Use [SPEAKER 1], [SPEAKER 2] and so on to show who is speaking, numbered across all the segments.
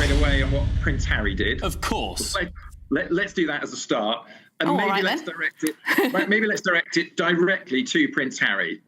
[SPEAKER 1] straight away on what Prince Harry did?
[SPEAKER 2] Of course.
[SPEAKER 1] Let's do that as a start, and
[SPEAKER 3] Oh,
[SPEAKER 1] maybe
[SPEAKER 3] all right,
[SPEAKER 1] let's
[SPEAKER 3] then.
[SPEAKER 1] direct it. Maybe let's direct it directly to Prince Harry.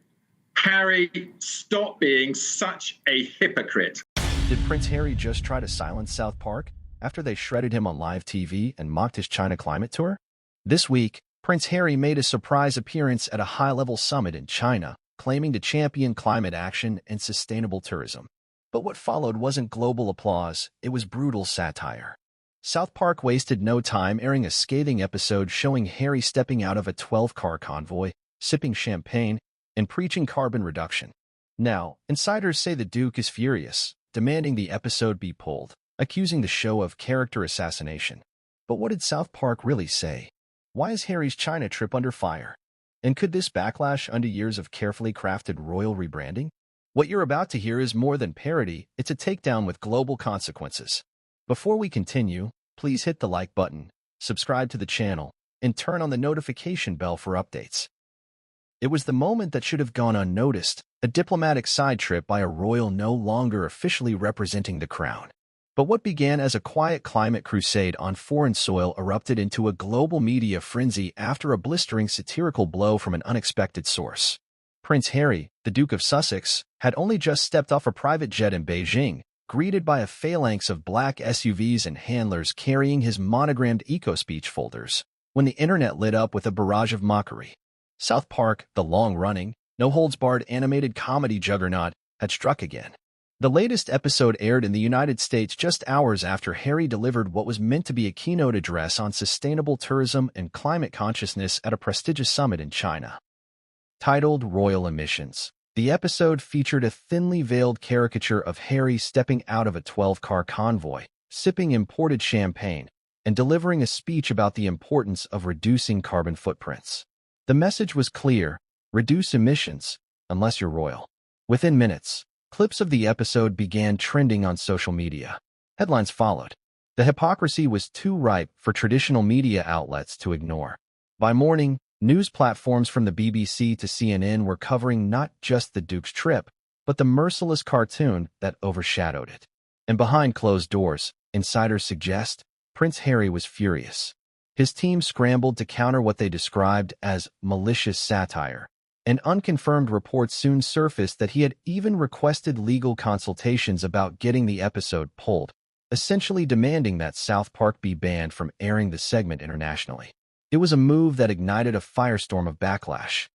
[SPEAKER 1] Harry, stop being such a hypocrite.
[SPEAKER 4] Did Prince Harry just try to silence South Park after they shredded him on live TV and mocked his China climate tour? This week, Prince Harry made a surprise appearance at a high-level summit in China, claiming to champion climate action and sustainable tourism. But what followed wasn't global applause, it was brutal satire. South Park wasted no time airing a scathing episode showing Harry stepping out of a 12-car convoy, sipping champagne, and preaching carbon reduction. Now, insiders say the Duke is furious, demanding the episode be pulled, accusing the show of character assassination. But what did South Park really say? Why is Harry's China trip under fire? And could this backlash undo years of carefully crafted royal rebranding? What you're about to hear is more than parody, it's a takedown with global consequences. Before we continue, please hit the like button, subscribe to the channel, and turn on the notification bell for updates. It was the moment that should have gone unnoticed, a diplomatic side trip by a royal no longer officially representing the crown. But what began as a quiet climate crusade on foreign soil erupted into a global media frenzy after a blistering satirical blow from an unexpected source. Prince Harry, the Duke of Sussex, had only just stepped off a private jet in Beijing, greeted by a phalanx of black SUVs and handlers carrying his monogrammed eco-speech folders, when the internet lit up with a barrage of mockery. South Park, the long-running, no-holds-barred animated comedy juggernaut, had struck again. The latest episode aired in the United States just hours after Harry delivered what was meant to be a keynote address on sustainable tourism and climate consciousness at a prestigious summit in China. Titled Royal Emissions, the episode featured a thinly veiled caricature of Harry stepping out of a 12-car convoy, sipping imported champagne, and delivering a speech about the importance of reducing carbon footprints. The message was clear: reduce emissions, unless you're royal. Within minutes, clips of the episode began trending on social media. Headlines followed. The hypocrisy was too ripe for traditional media outlets to ignore. By morning, news platforms from the BBC to CNN were covering not just the Duke's trip, but the merciless cartoon that overshadowed it. And behind closed doors, insiders suggest, Prince Harry was furious. His team scrambled to counter what they described as malicious satire, and unconfirmed reports soon surfaced that he had even requested legal consultations about getting the episode pulled, essentially demanding that South Park be banned from airing the segment internationally. It was a move that ignited a firestorm of backlash.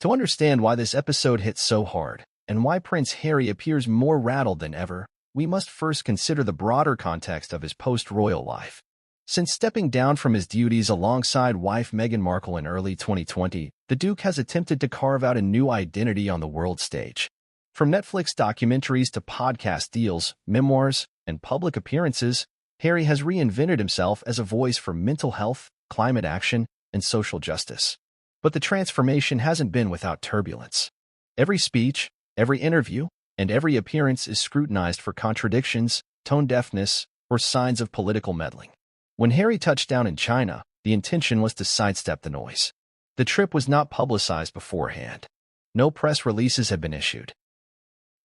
[SPEAKER 4] To understand why this episode hit so hard, and why Prince Harry appears more rattled than ever, we must first consider the broader context of his post-royal life. Since stepping down from his duties alongside wife Meghan Markle in early 2020, the Duke has attempted to carve out a new identity on the world stage. From Netflix documentaries to podcast deals, memoirs, and public appearances, Harry has reinvented himself as a voice for mental health, climate action, and social justice. But the transformation hasn't been without turbulence. Every speech, every interview, and every appearance is scrutinized for contradictions, tone deafness, or signs of political meddling. When Harry touched down in China, the intention was to sidestep the noise. The trip was not publicized beforehand. No press releases had been issued.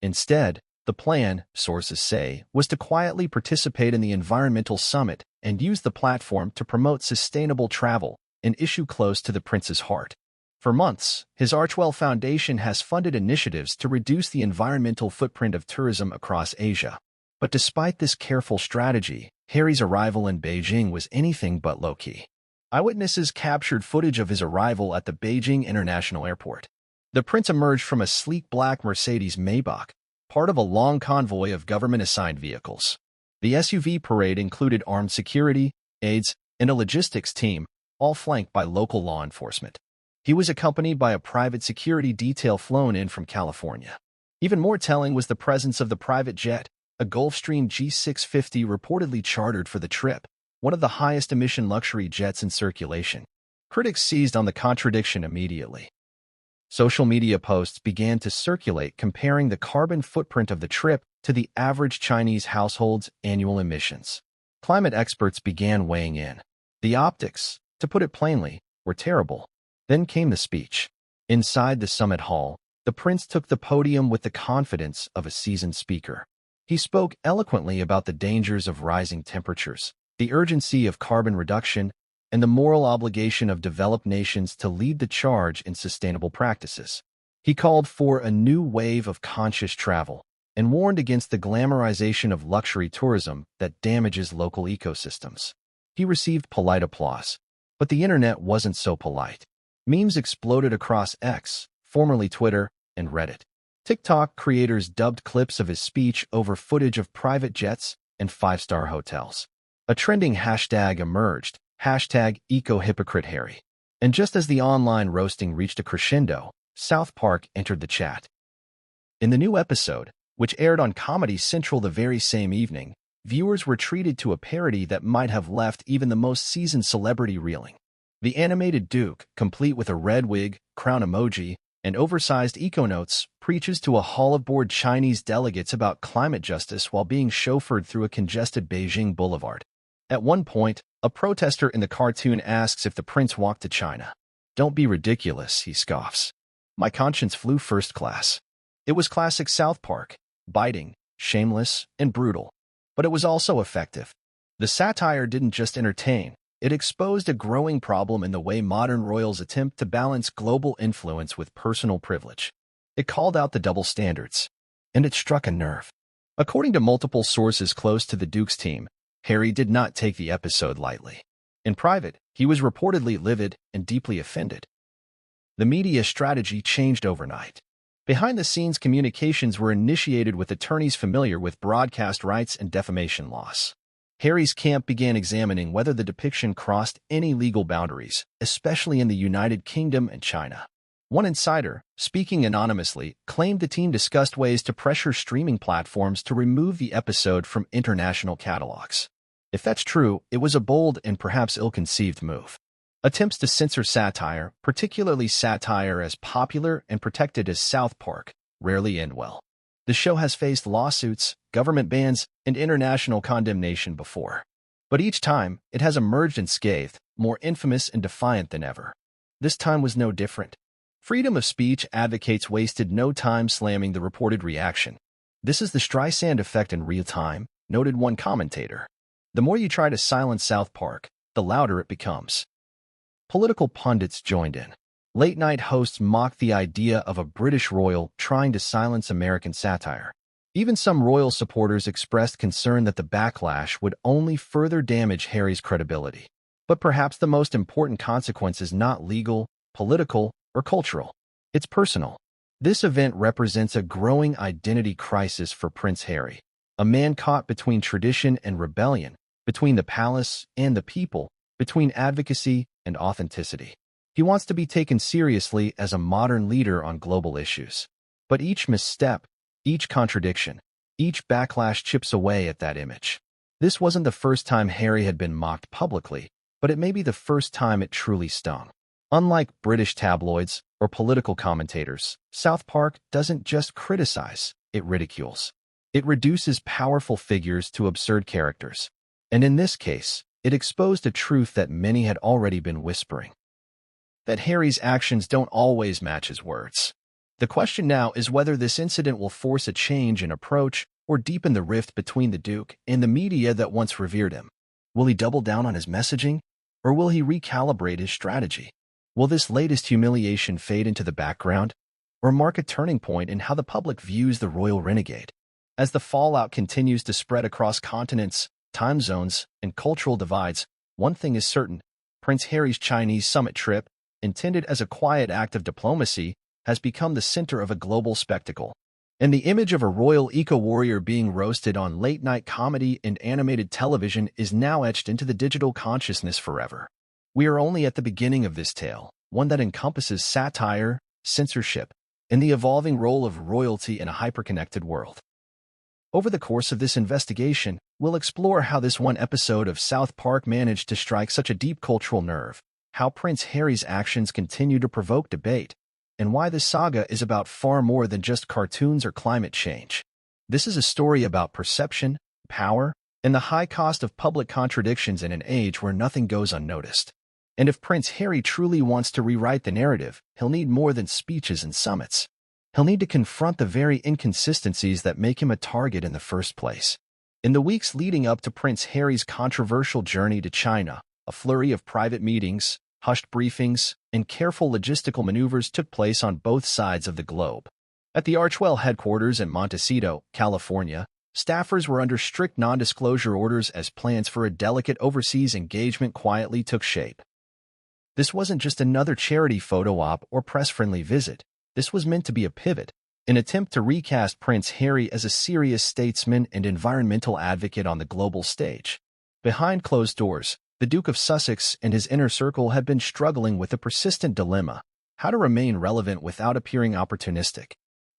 [SPEAKER 4] Instead, the plan, sources say, was to quietly participate in the environmental summit and use the platform to promote sustainable travel, an issue close to the prince's heart. For months, his Archwell Foundation has funded initiatives to reduce the environmental footprint of tourism across Asia. But despite this careful strategy, Harry's arrival in Beijing was anything but low-key. Eyewitnesses captured footage of his arrival at the Beijing International Airport. The prince emerged from a sleek black Mercedes Maybach, part of a long convoy of government-assigned vehicles. The SUV parade included armed security, aides, and a logistics team, all flanked by local law enforcement. He was accompanied by a private security detail flown in from California. Even more telling was the presence of the private jet, a Gulfstream G650 reportedly chartered for the trip, one of the highest emission luxury jets in circulation. Critics seized on the contradiction immediately. Social media posts began to circulate comparing the carbon footprint of the trip to the average Chinese household's annual emissions. Climate experts began weighing in. The optics, to put it plainly, were terrible. Then came the speech. Inside the summit hall, the prince took the podium with the confidence of a seasoned speaker. He spoke eloquently about the dangers of rising temperatures, the urgency of carbon reduction, and the moral obligation of developed nations to lead the charge in sustainable practices. He called for a new wave of conscious travel and warned against the glamorization of luxury tourism that damages local ecosystems. He received polite applause, but the internet wasn't so polite. Memes exploded across X, formerly Twitter, and Reddit. TikTok creators dubbed clips of his speech over footage of private jets and five-star hotels. A trending hashtag emerged, hashtag #EcoHypocriteHarry. And just as the online roasting reached a crescendo, South Park entered the chat. In the new episode, which aired on Comedy Central the very same evening, viewers were treated to a parody that might have left even the most seasoned celebrity reeling. The animated Duke, complete with a red wig, crown emoji, and oversized eco-notes, preaches to a hall of bored Chinese delegates about climate justice while being chauffeured through a congested Beijing boulevard. At one point, a protester in the cartoon asks if the prince walked to China. "Don't be ridiculous," he scoffs. "My conscience flew first class." It was classic South Park, biting, shameless, and brutal. But it was also effective. The satire didn't just entertain. It exposed a growing problem in the way modern royals attempt to balance global influence with personal privilege. It called out the double standards, and it struck a nerve. According to multiple sources close to the Duke's team, Harry did not take the episode lightly. In private, he was reportedly livid and deeply offended. The media strategy changed overnight. Behind-the-scenes communications were initiated with attorneys familiar with broadcast rights and defamation laws. Harry's camp began examining whether the depiction crossed any legal boundaries, especially in the United Kingdom and China. One insider, speaking anonymously, claimed the team discussed ways to pressure streaming platforms to remove the episode from international catalogs. If that's true, it was a bold and perhaps ill-conceived move. Attempts to censor satire, particularly satire as popular and protected as South Park, rarely end well. The show has faced lawsuits, government bans, and international condemnation before. But each time, it has emerged unscathed, more infamous and defiant than ever. This time was no different. Freedom of speech advocates wasted no time slamming the reported reaction. "This is the Streisand effect in real time," noted one commentator. "The more you try to silence South Park, the louder it becomes." Political pundits joined in. Late-night hosts mocked the idea of a British royal trying to silence American satire. Even some royal supporters expressed concern that the backlash would only further damage Harry's credibility. But perhaps the most important consequence is not legal, political, or cultural. It's personal. This event represents a growing identity crisis for Prince Harry, a man caught between tradition and rebellion, between the palace and the people, between advocacy and authenticity. He wants to be taken seriously as a modern leader on global issues. But each misstep, each contradiction, each backlash chips away at that image. This wasn't the first time Harry had been mocked publicly, but it may be the first time it truly stung. Unlike British tabloids or political commentators, South Park doesn't just criticize, it ridicules. It reduces powerful figures to absurd characters. And in this case, it exposed a truth that many had already been whispering: that Harry's actions don't always match his words. The question now is whether this incident will force a change in approach or deepen the rift between the Duke and the media that once revered him. Will he double down on his messaging, or will he recalibrate his strategy? Will this latest humiliation fade into the background, or mark a turning point in how the public views the royal renegade? As the fallout continues to spread across continents, time zones, and cultural divides, one thing is certain: Prince Harry's Chinese summit trip, intended as a quiet act of diplomacy, has become the center of a global spectacle. And the image of a royal eco-warrior being roasted on late-night comedy and animated television is now etched into the digital consciousness forever. We are only at the beginning of this tale, one that encompasses satire, censorship, and the evolving role of royalty in a hyper-connected world. Over the course of this investigation, we'll explore how this one episode of South Park managed to strike such a deep cultural nerve, how Prince Harry's actions continue to provoke debate, and why this saga is about far more than just cartoons or climate change. This is a story about perception, power, and the high cost of public contradictions in an age where nothing goes unnoticed. And if Prince Harry truly wants to rewrite the narrative, he'll need more than speeches and summits. he'll need to confront the very inconsistencies that make him a target in the first place. In the weeks leading up to Prince Harry's controversial journey to China, a flurry of private meetings, hushed briefings, and careful logistical maneuvers took place on both sides of the globe. At the Archwell headquarters in Montecito, California, staffers were under strict non-disclosure orders as plans for a delicate overseas engagement quietly took shape. This wasn't just another charity photo op or press-friendly visit. This was meant to be a pivot, an attempt to recast Prince Harry as a serious statesman and environmental advocate on the global stage. Behind closed doors, the Duke of Sussex and his inner circle had been struggling with a persistent dilemma: how to remain relevant without appearing opportunistic.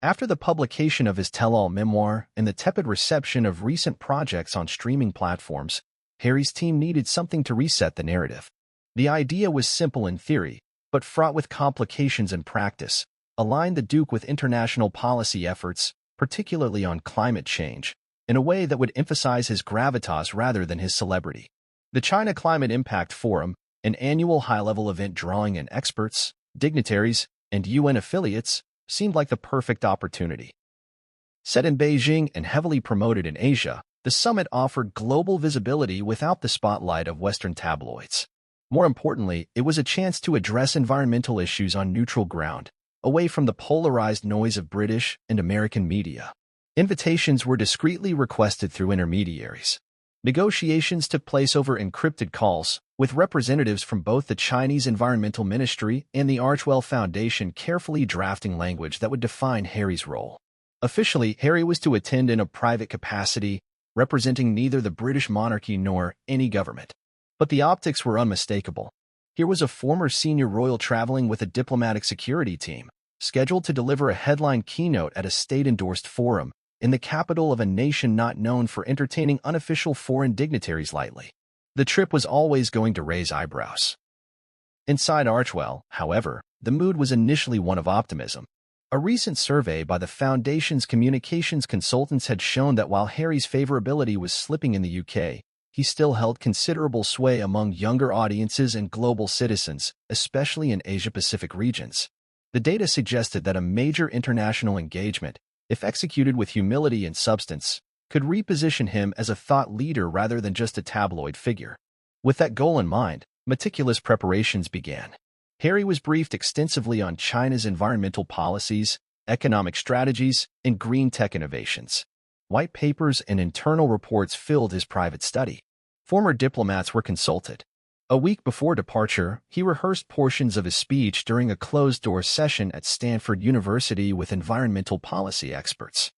[SPEAKER 4] After the publication of his tell-all memoir and the tepid reception of recent projects on streaming platforms, Harry's team needed something to reset the narrative. The idea was simple in theory, but fraught with complications in practice: align the Duke with international policy efforts, particularly on climate change, in a way that would emphasize his gravitas rather than his celebrity. The China Climate Impact Forum, an annual high-level event drawing in experts, dignitaries, and UN affiliates, seemed like the perfect opportunity. Set in Beijing and heavily promoted in Asia, the summit offered global visibility without the spotlight of Western tabloids. More importantly, it was a chance to address environmental issues on neutral ground, away from the polarized noise of British and American media. Invitations were discreetly requested through intermediaries. Negotiations took place over encrypted calls, with representatives from both the Chinese Environmental Ministry and the Archwell Foundation carefully drafting language that would define Harry's role. Officially, Harry was to attend in a private capacity, representing neither the British monarchy nor any government. But the optics were unmistakable. Here was a former senior royal traveling with a diplomatic security team, scheduled to deliver a headline keynote at a state-endorsed forum in the capital of a nation not known for entertaining unofficial foreign dignitaries lightly. The trip was always going to raise eyebrows. Inside Archwell, however, the mood was initially one of optimism. A recent survey by the Foundation's communications consultants had shown that while Harry's favorability was slipping in the UK, he still held considerable sway among younger audiences and global citizens, especially in Asia-Pacific regions. The data suggested that a major international engagement, if executed with humility and substance, could reposition him as a thought leader rather than just a tabloid figure. With that goal in mind, meticulous preparations began. Harry was briefed extensively on China's environmental policies, economic strategies, and green tech innovations. White papers and internal reports filled his private study. Former diplomats were consulted. A week before departure, he rehearsed portions of his speech during a closed-door session at Stanford University with environmental policy experts.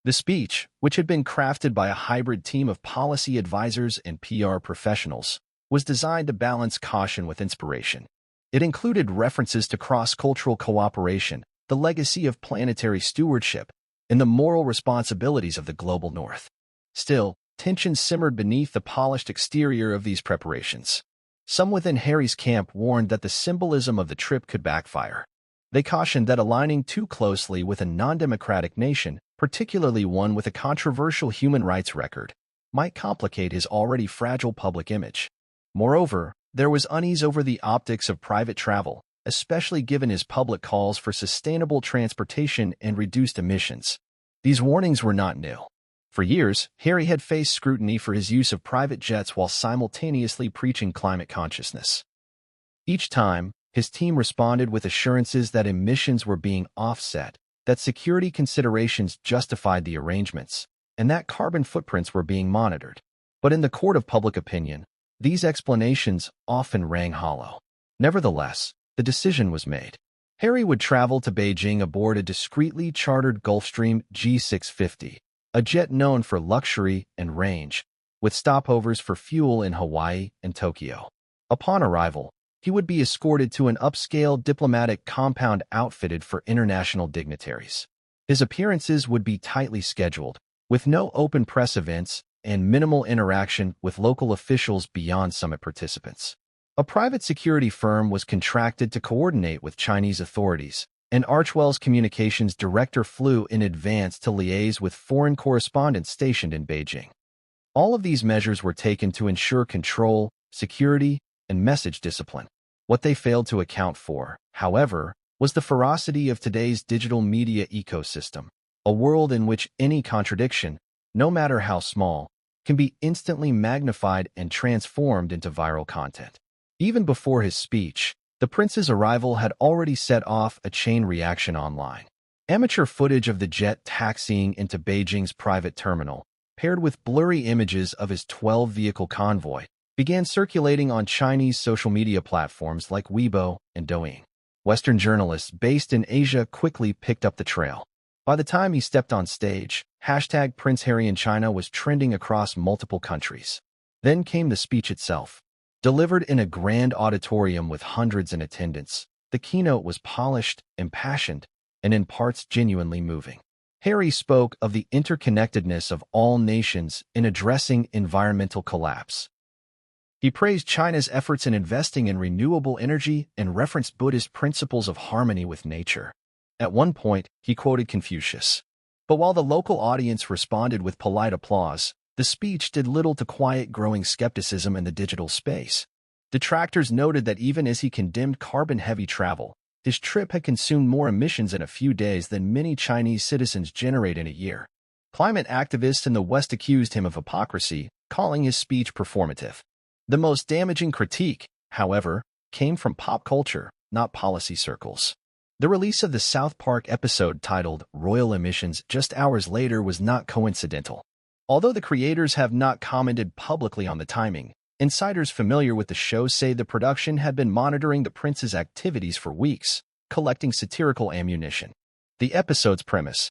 [SPEAKER 4] The speech, which had been crafted by a hybrid team of policy advisors and PR professionals, was designed to balance caution with inspiration. It included references to cross-cultural cooperation, the legacy of planetary stewardship, and the moral responsibilities of the global North. Still, tensions simmered beneath the polished exterior of these preparations. Some within Harry's camp warned that the symbolism of the trip could backfire. They cautioned that aligning too closely with a non-democratic nation, particularly one with a controversial human rights record, might complicate his already fragile public image. Moreover, there was unease over the optics of private travel, especially given his public calls for sustainable transportation and reduced emissions. These warnings were not new. For years, Harry had faced scrutiny for his use of private jets while simultaneously preaching climate consciousness. Each time, his team responded with assurances that emissions were being offset, that security considerations justified the arrangements, and that carbon footprints were being monitored. But in the court of public opinion, these explanations often rang hollow. Nevertheless, the decision was made. Harry would travel to Beijing aboard a discreetly chartered Gulfstream G650, a jet known for luxury and range, with stopovers for fuel in Hawaii and Tokyo. Upon arrival, he would be escorted to an upscale diplomatic compound outfitted for international dignitaries. His appearances would be tightly scheduled, with no open press events and minimal interaction with local officials beyond summit participants. A private security firm was contracted to coordinate with Chinese authorities, and Archwell's communications director flew in advance to liaise with foreign correspondents stationed in Beijing. All of these measures were taken to ensure control, security, and message discipline. What they failed to account for, however, was the ferocity of today's digital media ecosystem, a world in which any contradiction, no matter how small, can be instantly magnified and transformed into viral content. Even before his speech, the prince's arrival had already set off a chain reaction online. Amateur footage of the jet taxiing into Beijing's private terminal, paired with blurry images of his 12-vehicle convoy, began circulating on Chinese social media platforms like Weibo and Douyin. Western journalists based in Asia quickly picked up the trail. By the time he stepped on stage, hashtag Prince Harry in China was trending across multiple countries. Then came the speech itself. Delivered in a grand auditorium with hundreds in attendance, the keynote was polished, impassioned, and in parts genuinely moving. Harry spoke of the interconnectedness of all nations in addressing environmental collapse. He praised China's efforts in investing in renewable energy and referenced Buddhist principles of harmony with nature. At one point, he quoted Confucius. But while the local audience responded with polite applause, the speech did little to quiet growing skepticism in the digital space. Detractors noted that even as he condemned carbon-heavy travel, his trip had consumed more emissions in a few days than many Chinese citizens generate in a year. Climate activists in the West accused him of hypocrisy, calling his speech performative. The most damaging critique, however, came from pop culture, not policy circles. The release of the South Park episode titled Royal Emissions just hours later was not coincidental. Although the creators have not commented publicly on the timing, insiders familiar with the show say the production had been monitoring the prince's activities for weeks, collecting satirical ammunition. The episode's premise,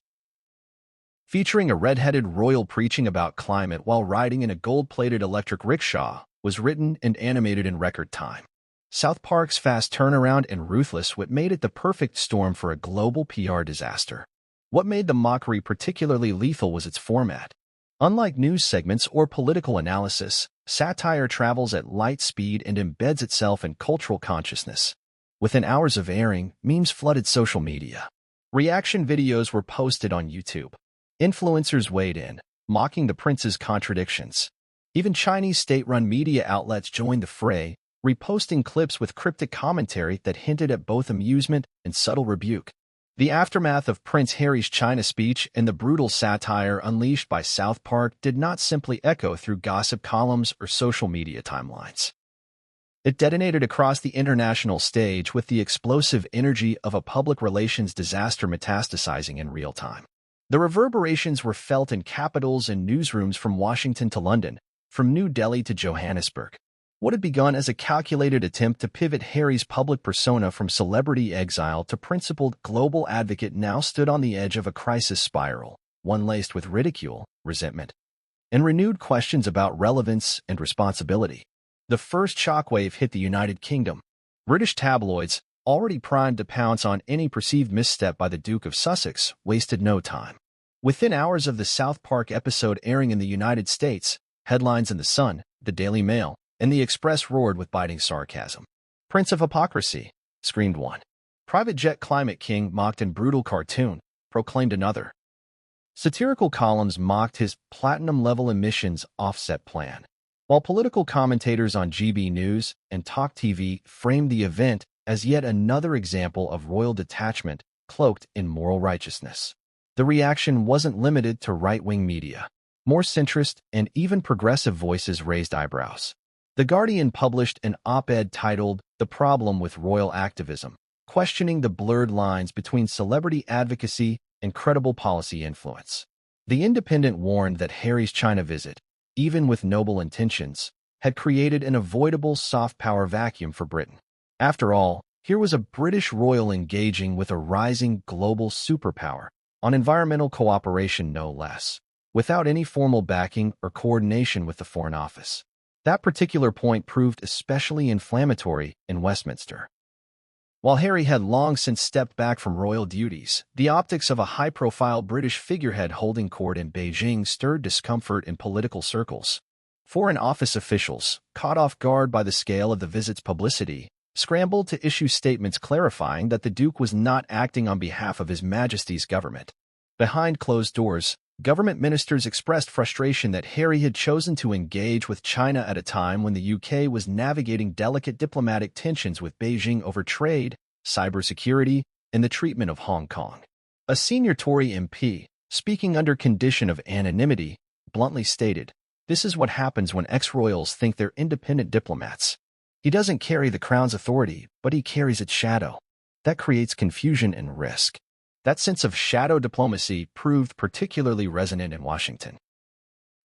[SPEAKER 4] featuring a red-headed royal preaching about climate while riding in a gold-plated electric rickshaw, was written and animated in record time. South Park's fast turnaround and ruthless wit made it the perfect storm for a global PR disaster. What made the mockery particularly lethal was its format. Unlike news segments or political analysis, satire travels at light speed and embeds itself in cultural consciousness. Within hours of airing, memes flooded social media. Reaction videos were posted on YouTube. Influencers weighed in, mocking the prince's contradictions. Even Chinese state-run media outlets joined the fray, reposting clips with cryptic commentary that hinted at both amusement and subtle rebuke. The aftermath of Prince Harry's China speech and the brutal satire unleashed by South Park did not simply echo through gossip columns or social media timelines. It detonated across the international stage with the explosive energy of a public relations disaster metastasizing in real time. The reverberations were felt in capitals and newsrooms from Washington to London, from New Delhi to Johannesburg. What had begun as a calculated attempt to pivot Harry's public persona from celebrity exile to principled global advocate now stood on the edge of a crisis spiral, one laced with ridicule, resentment, and renewed questions about relevance and responsibility. The first shockwave hit the United Kingdom. British tabloids, already primed to pounce on any perceived misstep by the Duke of Sussex, wasted no time. Within hours of the South Park episode airing in the United States, headlines in The Sun, The Daily Mail, and The Express roared with biting sarcasm. Prince of Hypocrisy, screamed one. Private Jet Climate King mocked in brutal cartoon, proclaimed another. Satirical columns mocked his platinum-level emissions offset plan, while political commentators on GB News and Talk TV framed the event as yet another example of royal detachment cloaked in moral righteousness. The reaction wasn't limited to right-wing media. More centrist and even progressive voices raised eyebrows. The Guardian published an op-ed titled The Problem with Royal Activism, questioning the blurred lines between celebrity advocacy and credible policy influence. The Independent warned that Harry's China visit, even with noble intentions, had created an avoidable soft power vacuum for Britain. After all, here was a British royal engaging with a rising global superpower, on environmental cooperation no less, without any formal backing or coordination with the Foreign Office. That particular point proved especially inflammatory in Westminster. While Harry had long since stepped back from royal duties, the optics of a high-profile British figurehead holding court in Beijing stirred discomfort in political circles. Foreign Office officials, caught off guard by the scale of the visit's publicity, scrambled to issue statements clarifying that the Duke was not acting on behalf of His Majesty's government. Behind closed doors, government ministers expressed frustration that Harry had chosen to engage with China at a time when the UK was navigating delicate diplomatic tensions with Beijing over trade, cybersecurity, and the treatment of Hong Kong. A senior Tory MP, speaking under condition of anonymity, bluntly stated, "This is what happens when ex-royals think they're independent diplomats. He doesn't carry the crown's authority, but he carries its shadow. That creates confusion and risk." That sense of shadow diplomacy proved particularly resonant in Washington.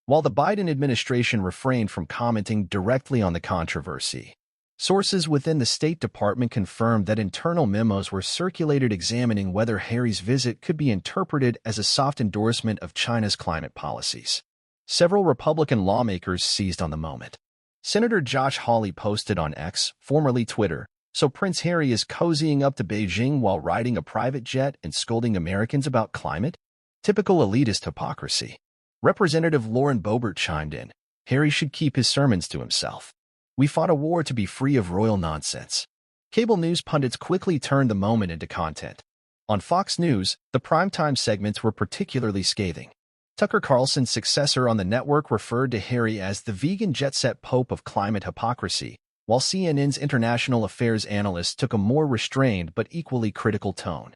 [SPEAKER 4] While the Biden administration refrained from commenting directly on the controversy, sources within the State Department confirmed that internal memos were circulated examining whether Harry's visit could be interpreted as a soft endorsement of China's climate policies. Several Republican lawmakers seized on the moment. Senator Josh Hawley posted on X, formerly Twitter, "So Prince Harry is cozying up to Beijing while riding a private jet and scolding Americans about climate? Typical elitist hypocrisy." Representative Lauren Boebert chimed in, "Harry should keep his sermons to himself. We fought a war to be free of royal nonsense." Cable news pundits quickly turned the moment into content. On Fox News, the primetime segments were particularly scathing. Tucker Carlson's successor on the network referred to Harry as the vegan jet-set pope of climate hypocrisy, while CNN's international affairs analysts took a more restrained but equally critical tone.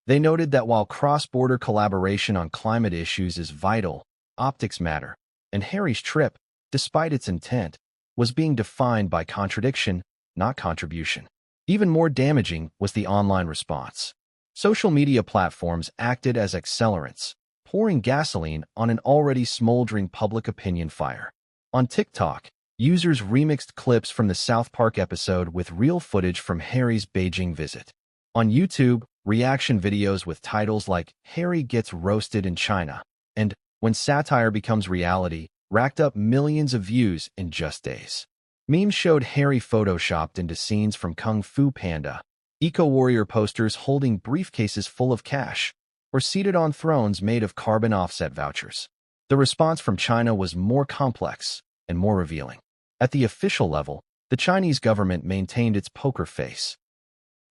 [SPEAKER 4] They noted that while cross-border collaboration on climate issues is vital, optics matter, and Harry's trip, despite its intent, was being defined by contradiction, not contribution. Even more damaging was the online response. Social media platforms acted as accelerants, pouring gasoline on an already smoldering public opinion fire. On TikTok, users remixed clips from the South Park episode with real footage from Harry's Beijing visit. On YouTube, reaction videos with titles like "Harry Gets Roasted in China" and "When Satire Becomes Reality" racked up millions of views in just days. Memes showed Harry photoshopped into scenes from Kung Fu Panda, eco-warrior posters holding briefcases full of cash, or seated on thrones made of carbon offset vouchers. The response from China was more complex and more revealing. At the official level, the Chinese government maintained its poker face.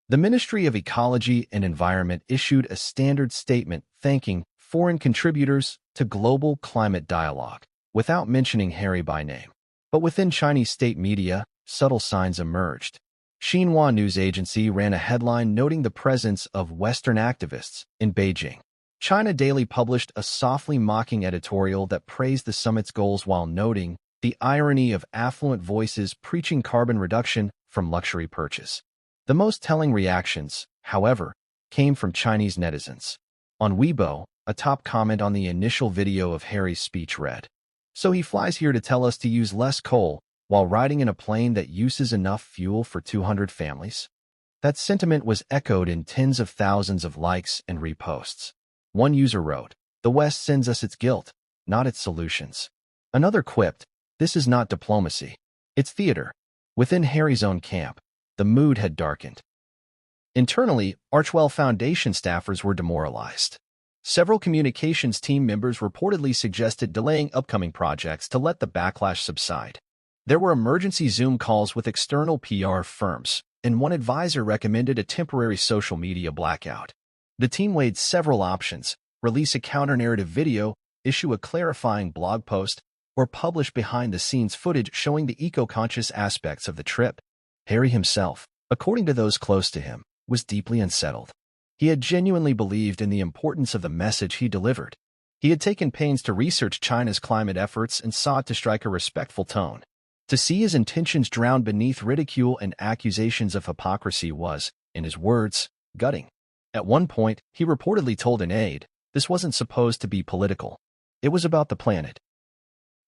[SPEAKER 4] The Ministry of Ecology and Environment issued a standard statement thanking foreign contributors to global climate dialogue, without mentioning Harry by name. But within Chinese state media, subtle signs emerged. Xinhua News Agency ran a headline noting the presence of Western activists in Beijing. China Daily published a softly mocking editorial that praised the summit's goals while noting the irony of affluent voices preaching carbon reduction from luxury purchase. The most telling reactions, however, came from Chinese netizens. On Weibo, a top comment on the initial video of Harry's speech read, "So he flies here to tell us to use less coal while riding in a plane that uses enough fuel for 200 families?" That sentiment was echoed in tens of thousands of likes and reposts. One user wrote, "The West sends us its guilt, not its solutions." Another quipped, "This is not diplomacy. It's theater." Within Harry's own camp, the mood had darkened. Internally, Archwell Foundation staffers were demoralized. Several communications team members reportedly suggested delaying upcoming projects to let the backlash subside. There were emergency Zoom calls with external PR firms, and one advisor recommended a temporary social media blackout. The team weighed several options: release a counter-narrative video, issue a clarifying blog post, or publish behind-the-scenes footage showing the eco-conscious aspects of the trip. Harry himself, according to those close to him, was deeply unsettled. He had genuinely believed in the importance of the message he delivered. He had taken pains to research China's climate efforts and sought to strike a respectful tone. To see his intentions drowned beneath ridicule and accusations of hypocrisy was, in his words, gutting. At one point, he reportedly told an aide, "This wasn't supposed to be political. It was about the planet."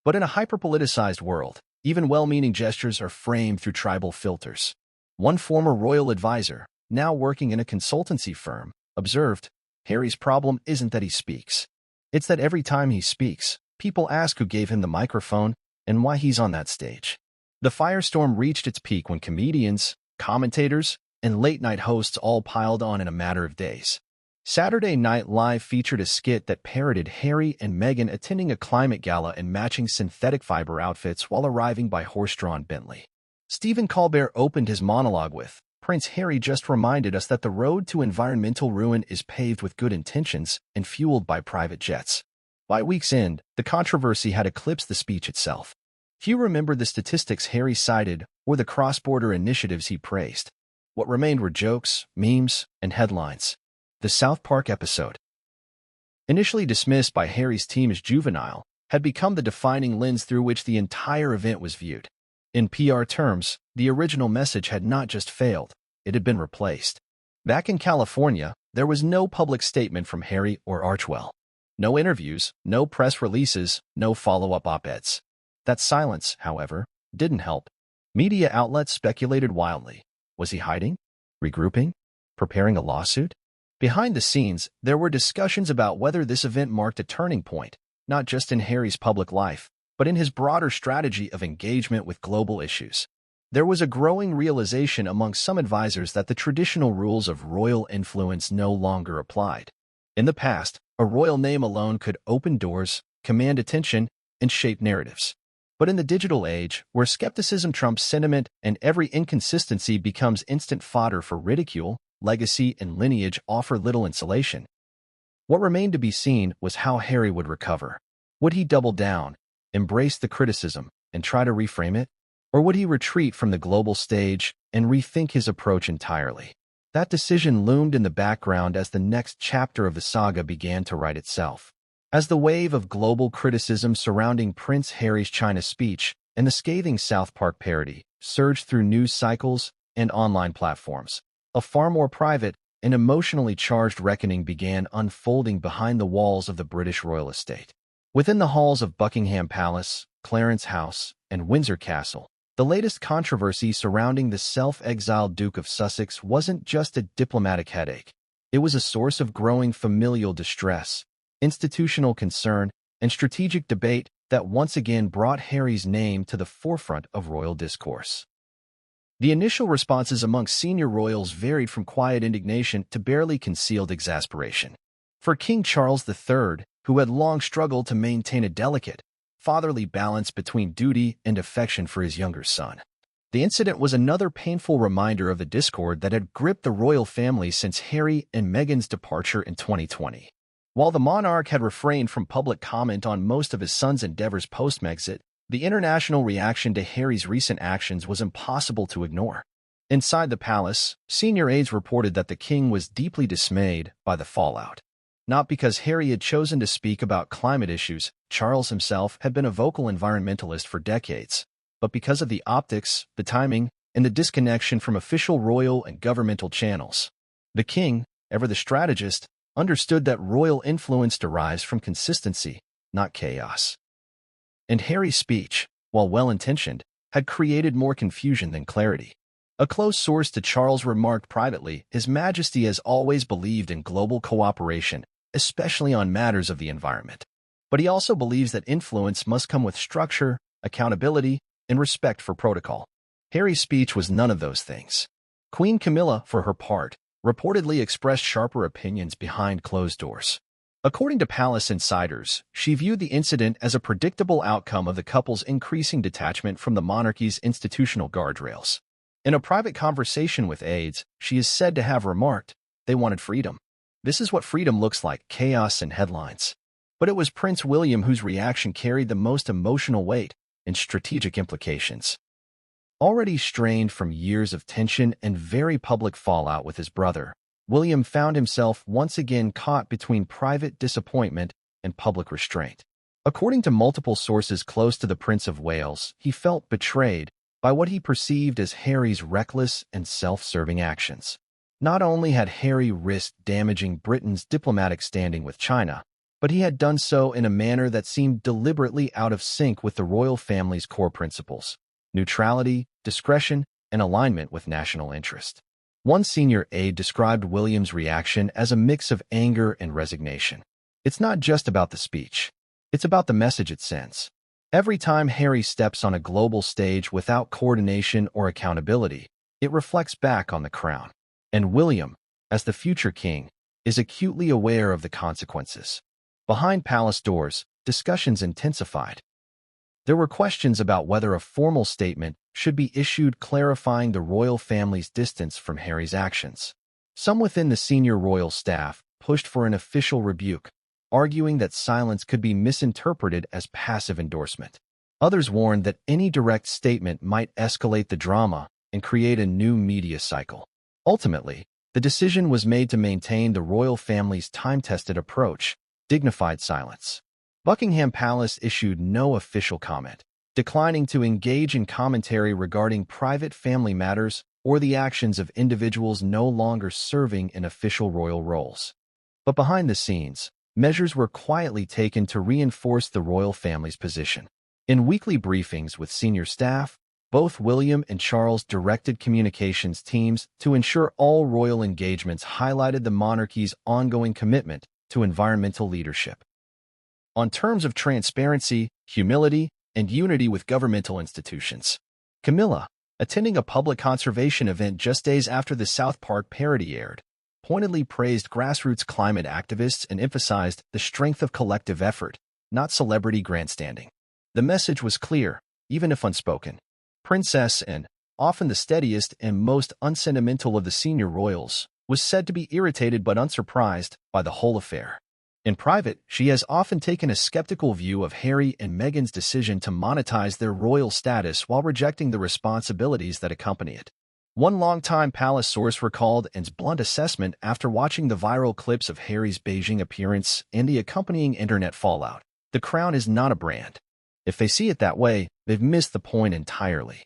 [SPEAKER 4] But in a hyper-politicized world, even well-meaning gestures are framed through tribal filters. One former royal advisor, now working in a consultancy firm, observed, "Harry's problem isn't that he speaks. It's that every time he speaks, people ask who gave him the microphone and why he's on that stage." The firestorm reached its peak when comedians, commentators, and late-night hosts all piled on in a matter of days. Saturday Night Live featured a skit that parodied Harry and Meghan attending a climate gala in matching synthetic fiber outfits while arriving by horse-drawn Bentley. Stephen Colbert opened his monologue with, "Prince Harry just reminded us that the road to environmental ruin is paved with good intentions and fueled by private jets." By week's end, the controversy had eclipsed the speech itself. Few remembered the statistics Harry cited or the cross-border initiatives he praised. What remained were jokes, memes, and headlines. The South Park episode, initially dismissed by Harry's team as juvenile, had become the defining lens through which the entire event was viewed. In PR terms, the original message had not just failed, it had been replaced. Back in California, there was no public statement from Harry or Archewell. No interviews, no press releases, no follow-up op-eds. That silence, however, didn't help. Media outlets speculated wildly. Was he hiding? Regrouping? Preparing a lawsuit? Behind the scenes, there were discussions about whether this event marked a turning point, not just in Harry's public life, but in his broader strategy of engagement with global issues. There was a growing realization among some advisors that the traditional rules of royal influence no longer applied. In the past, a royal name alone could open doors, command attention, and shape narratives. But in the digital age, where skepticism trumps sentiment and every inconsistency becomes instant fodder for ridicule, legacy and lineage offer little insulation. What remained to be seen was how Harry would recover. Would he double down, embrace the criticism, and try to reframe it? Or would he retreat from the global stage and rethink his approach entirely? That decision loomed in the background as the next chapter of the saga began to write itself. As the wave of global criticism surrounding Prince Harry's China speech and the scathing South Park parody surged through news cycles and online platforms, a far more private and emotionally charged reckoning began unfolding behind the walls of the British royal estate. Within the halls of Buckingham Palace, Clarence House, and Windsor Castle, the latest controversy surrounding the self-exiled Duke of Sussex wasn't just a diplomatic headache. It was a source of growing familial distress, institutional concern, and strategic debate that once again brought Harry's name to the forefront of royal discourse. The initial responses among senior royals varied from quiet indignation to barely concealed exasperation. For King Charles III, who had long struggled to maintain a delicate, fatherly balance between duty and affection for his younger son, the incident was another painful reminder of the discord that had gripped the royal family since Harry and Meghan's departure in 2020. While the monarch had refrained from public comment on most of his son's endeavors post-Megxit, the international reaction to Harry's recent actions was impossible to ignore. Inside the palace, senior aides reported that the king was deeply dismayed by the fallout. Not because Harry had chosen to speak about climate issues, Charles himself had been a vocal environmentalist for decades, but because of the optics, the timing, and the disconnection from official royal and governmental channels. The king, ever the strategist, understood that royal influence derives from consistency, not chaos. And Harry's speech, while well-intentioned, had created more confusion than clarity. A close source to Charles remarked privately, His Majesty has always believed in global cooperation, especially on matters of the environment. But he also believes that influence must come with structure, accountability, and respect for protocol. Harry's speech was none of those things. Queen Camilla, for her part, reportedly expressed sharper opinions behind closed doors. According to palace insiders, she viewed the incident as a predictable outcome of the couple's increasing detachment from the monarchy's institutional guardrails. In a private conversation with aides, she is said to have remarked, "They wanted freedom. This is what freedom looks like, chaos and headlines." But it was Prince William whose reaction carried the most emotional weight and strategic implications. Already strained from years of tension and very public fallout with his brother, William found himself once again caught between private disappointment and public restraint. According to multiple sources close to the Prince of Wales, he felt betrayed by what he perceived as Harry's reckless and self-serving actions. Not only had Harry risked damaging Britain's diplomatic standing with China, but he had done so in a manner that seemed deliberately out of sync with the royal family's core principles: neutrality, discretion, and alignment with national interest. One senior aide described William's reaction as a mix of anger and resignation. It's not just about the speech. It's about the message it sends. Every time Harry steps on a global stage without coordination or accountability, it reflects back on the crown. And William, as the future king, is acutely aware of the consequences. Behind palace doors, discussions intensified. There were questions about whether a formal statement should be issued clarifying the royal family's distance from Harry's actions. Some within the senior royal staff pushed for an official rebuke, arguing that silence could be misinterpreted as passive endorsement. Others warned that any direct statement might escalate the drama and create a new media cycle. Ultimately, the decision was made to maintain the royal family's time-tested approach, dignified silence. Buckingham Palace issued no official comment, declining to engage in commentary regarding private family matters or the actions of individuals no longer serving in official royal roles. But behind the scenes, measures were quietly taken to reinforce the royal family's position. In weekly briefings with senior staff, both William and Charles directed communications teams to ensure all royal engagements highlighted the monarchy's ongoing commitment to environmental leadership. On terms of transparency, humility, and unity with governmental institutions, Camilla, attending a public conservation event just days after the South Park parody aired, pointedly praised grassroots climate activists and emphasized the strength of collective effort, not celebrity grandstanding. The message was clear, even if unspoken. Princess, and often the steadiest and most unsentimental of the senior royals, was said to be irritated but unsurprised by the whole affair. In private, she has often taken a skeptical view of Harry and Meghan's decision to monetize their royal status while rejecting the responsibilities that accompany it. One longtime palace source recalled Anne's blunt assessment after watching the viral clips of Harry's Beijing appearance and the accompanying internet fallout. The crown is not a brand. If they see it that way, they've missed the point entirely.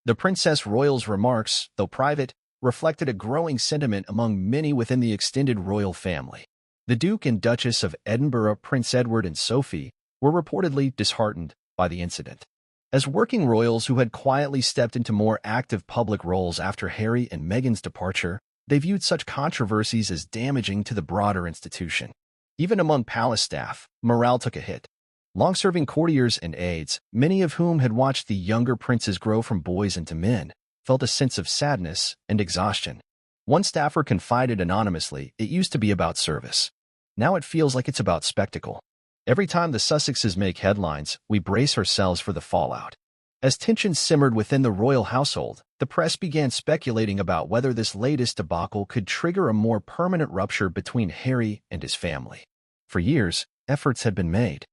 [SPEAKER 4] The Princess Royal's remarks, though private, reflected a growing sentiment among many within the extended royal family. The Duke and Duchess of Edinburgh, Prince Edward and Sophie, were reportedly disheartened by the incident. As working royals who had quietly stepped into more active public roles after Harry and Meghan's departure, they viewed such controversies as damaging to the broader institution. Even among palace staff, morale took a hit. Long-serving courtiers and aides, many of whom had watched the younger princes grow from boys into men, felt a sense of sadness and exhaustion. One staffer confided anonymously, "It used to be about service. Now it feels like it's about spectacle. Every time the Sussexes make headlines, we brace ourselves for the fallout." As tensions simmered within the royal household, the press began speculating about whether this latest debacle could trigger a more permanent rupture between Harry and his family. For years, efforts had been made,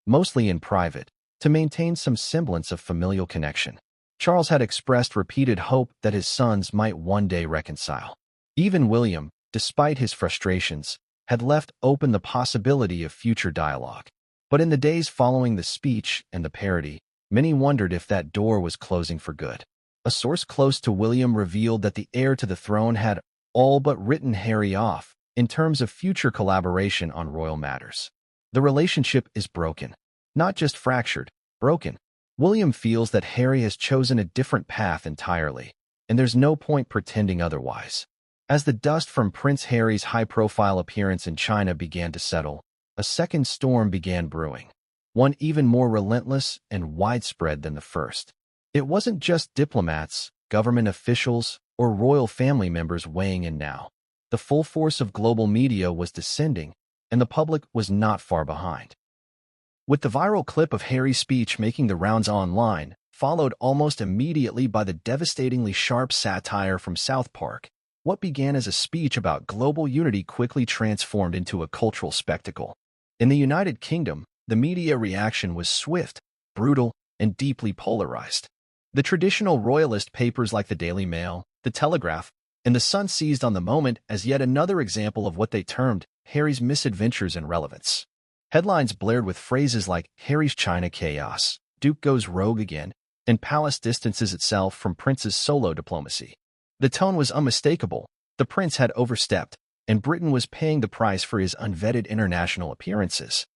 [SPEAKER 4] mostly in private, to maintain some semblance of familial connection. Charles had expressed repeated hope that his sons might one day reconcile. Even William, despite his frustrations, had left open the possibility of future dialogue. But in the days following the speech and the parody, many wondered if that door was closing for good. A source close to William revealed that the heir to the throne had all but written Harry off in terms of future collaboration on royal matters. The relationship is broken. Not just fractured, broken. William feels that Harry has chosen a different path entirely, and there's no point pretending otherwise. As the dust from Prince Harry's high-profile appearance in China began to settle, a second storm began brewing, one even more relentless and widespread than the first. It wasn't just diplomats, government officials, or royal family members weighing in now. The full force of global media was descending, and the public was not far behind. With the viral clip of Harry's speech making the rounds online, followed almost immediately by the devastatingly sharp satire from South Park, what began as a speech about global unity quickly transformed into a cultural spectacle. In the United Kingdom, the media reaction was swift, brutal, and deeply polarized. The traditional royalist papers like the Daily Mail, the Telegraph, and the Sun seized on the moment as yet another example of what they termed Harry's misadventures and relevance. Headlines blared with phrases like "Harry's China chaos," "Duke goes rogue again," and "Palace distances itself from Prince's solo diplomacy." The tone was unmistakable. The prince had overstepped, and Britain was paying the price for his unvetted international appearances.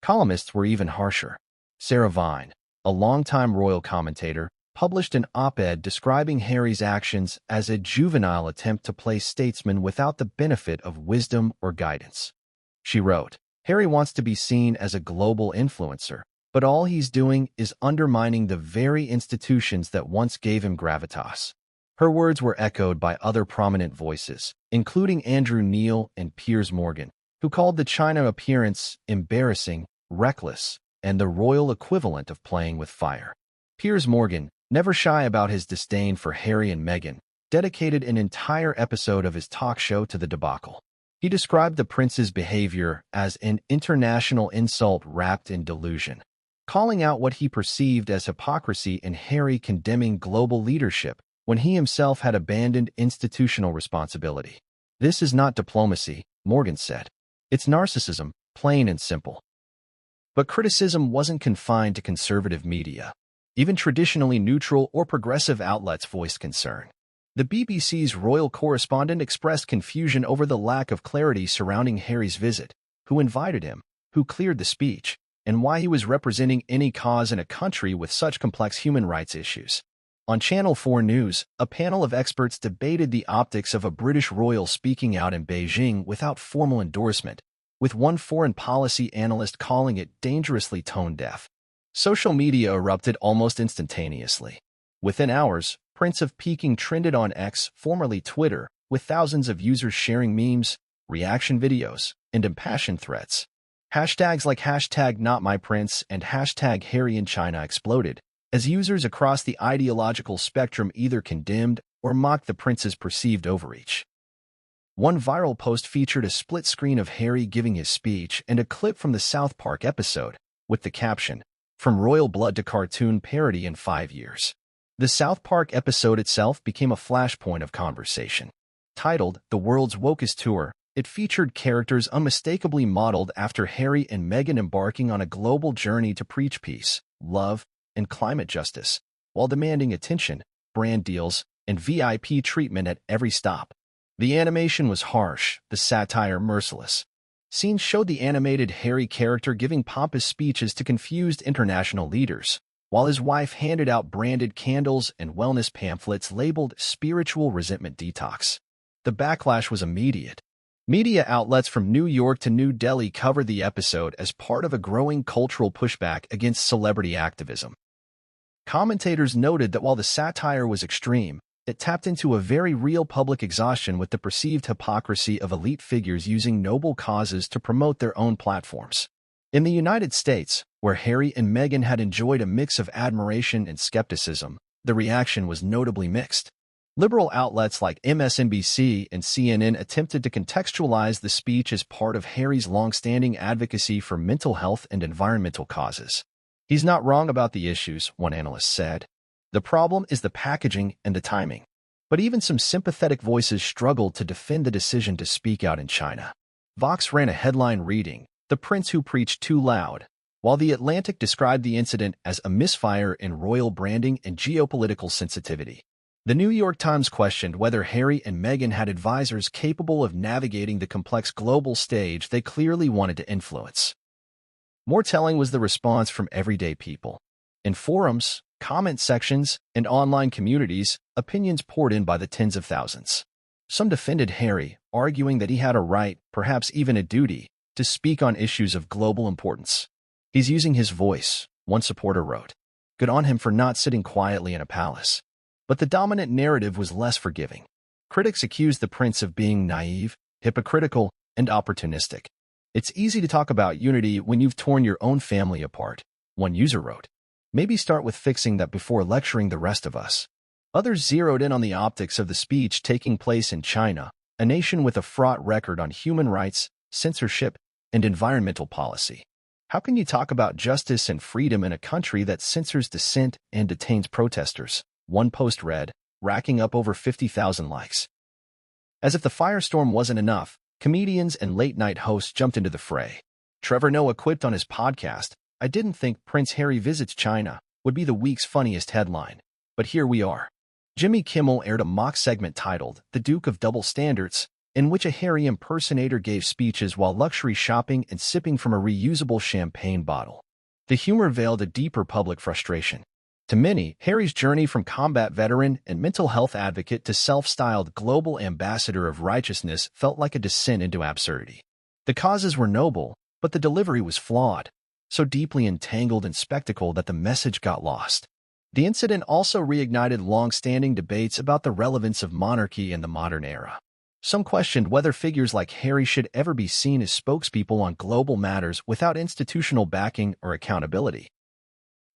[SPEAKER 4] Columnists were even harsher. Sarah Vine, a longtime royal commentator, published an op-ed describing Harry's actions as a juvenile attempt to play statesman without the benefit of wisdom or guidance. She wrote, "Harry wants to be seen as a global influencer, but all he's doing is undermining the very institutions that once gave him gravitas." Her words were echoed by other prominent voices, including Andrew Neil and Piers Morgan, who called the China appearance embarrassing, reckless, and the royal equivalent of playing with fire. Piers Morgan, never shy about his disdain for Harry and Meghan, dedicated an entire episode of his talk show to the debacle. He described the prince's behavior as an international insult wrapped in delusion, calling out what he perceived as hypocrisy and Harry condemning global leadership when he himself had abandoned institutional responsibility. This is not diplomacy, Morgan said. It's narcissism, plain and simple. But criticism wasn't confined to conservative media. Even traditionally neutral or progressive outlets voiced concern. The BBC's royal correspondent expressed confusion over the lack of clarity surrounding Harry's visit, who invited him, who cleared the speech, and why he was representing any cause in a country with such complex human rights issues. On Channel 4 News, a panel of experts debated the optics of a British royal speaking out in Beijing without formal endorsement, with one foreign policy analyst calling it dangerously tone-deaf. Social media erupted almost instantaneously. Within hours, Prince of Peking trended on X, formerly Twitter, with thousands of users sharing memes, reaction videos, and impassioned threats. Hashtags like #NotMyPrince and #HarryInChina exploded, as users across the ideological spectrum either condemned or mocked the prince's perceived overreach. One viral post featured a split screen of Harry giving his speech and a clip from the South Park episode, with the caption, "From royal blood to cartoon parody in 5 years." The South Park episode itself became a flashpoint of conversation. Titled The World's Wokest Tour, it featured characters unmistakably modeled after Harry and Meghan embarking on a global journey to preach peace, love, and climate justice, while demanding attention, brand deals, and VIP treatment at every stop. The animation was harsh, the satire merciless. Scenes showed the animated Harry character giving pompous speeches to confused international leaders, while his wife handed out branded candles and wellness pamphlets labeled Spiritual Resentment Detox. The backlash was immediate. Media outlets from New York to New Delhi covered the episode as part of a growing cultural pushback against celebrity activism. Commentators noted that while the satire was extreme, it tapped into a very real public exhaustion with the perceived hypocrisy of elite figures using noble causes to promote their own platforms. In the United States, where Harry and Meghan had enjoyed a mix of admiration and skepticism, the reaction was notably mixed. Liberal outlets like MSNBC and CNN attempted to contextualize the speech as part of Harry's long-standing advocacy for mental health and environmental causes. He's not wrong about the issues, one analyst said. The problem is the packaging and the timing. But even some sympathetic voices struggled to defend the decision to speak out in China. Vox ran a headline reading, "The Prince Who Preached Too Loud," while The Atlantic described the incident as a misfire in royal branding and geopolitical sensitivity. The New York Times questioned whether Harry and Meghan had advisors capable of navigating the complex global stage they clearly wanted to influence. More telling was the response from everyday people. In forums, comment sections, and online communities, opinions poured in by the tens of thousands. Some defended Harry, arguing that he had a right, perhaps even a duty, to speak on issues of global importance. "He's using his voice," one supporter wrote. "Good on him for not sitting quietly in a palace." But the dominant narrative was less forgiving. Critics accused the prince of being naive, hypocritical, and opportunistic. "It's easy to talk about unity when you've torn your own family apart," one user wrote. "Maybe start with fixing that before lecturing the rest of us." Others zeroed in on the optics of the speech taking place in China, a nation with a fraught record on human rights, censorship, and environmental policy. How can you talk about justice and freedom in a country that censors dissent and detains protesters? One post read, racking up over 50,000 likes. As if the firestorm wasn't enough, comedians and late-night hosts jumped into the fray. Trevor Noah quipped on his podcast, "I didn't think Prince Harry visits China would be the week's funniest headline. But here we are." Jimmy Kimmel aired a mock segment titled The Duke of Double Standards, in which a Harry impersonator gave speeches while luxury shopping and sipping from a reusable champagne bottle. The humor veiled a deeper public frustration. To many, Harry's journey from combat veteran and mental health advocate to self-styled global ambassador of righteousness felt like a descent into absurdity. The causes were noble, but the delivery was flawed, so deeply entangled in spectacle that the message got lost. The incident also reignited long-standing debates about the relevance of monarchy in the modern era. Some questioned whether figures like Harry should ever be seen as spokespeople on global matters without institutional backing or accountability.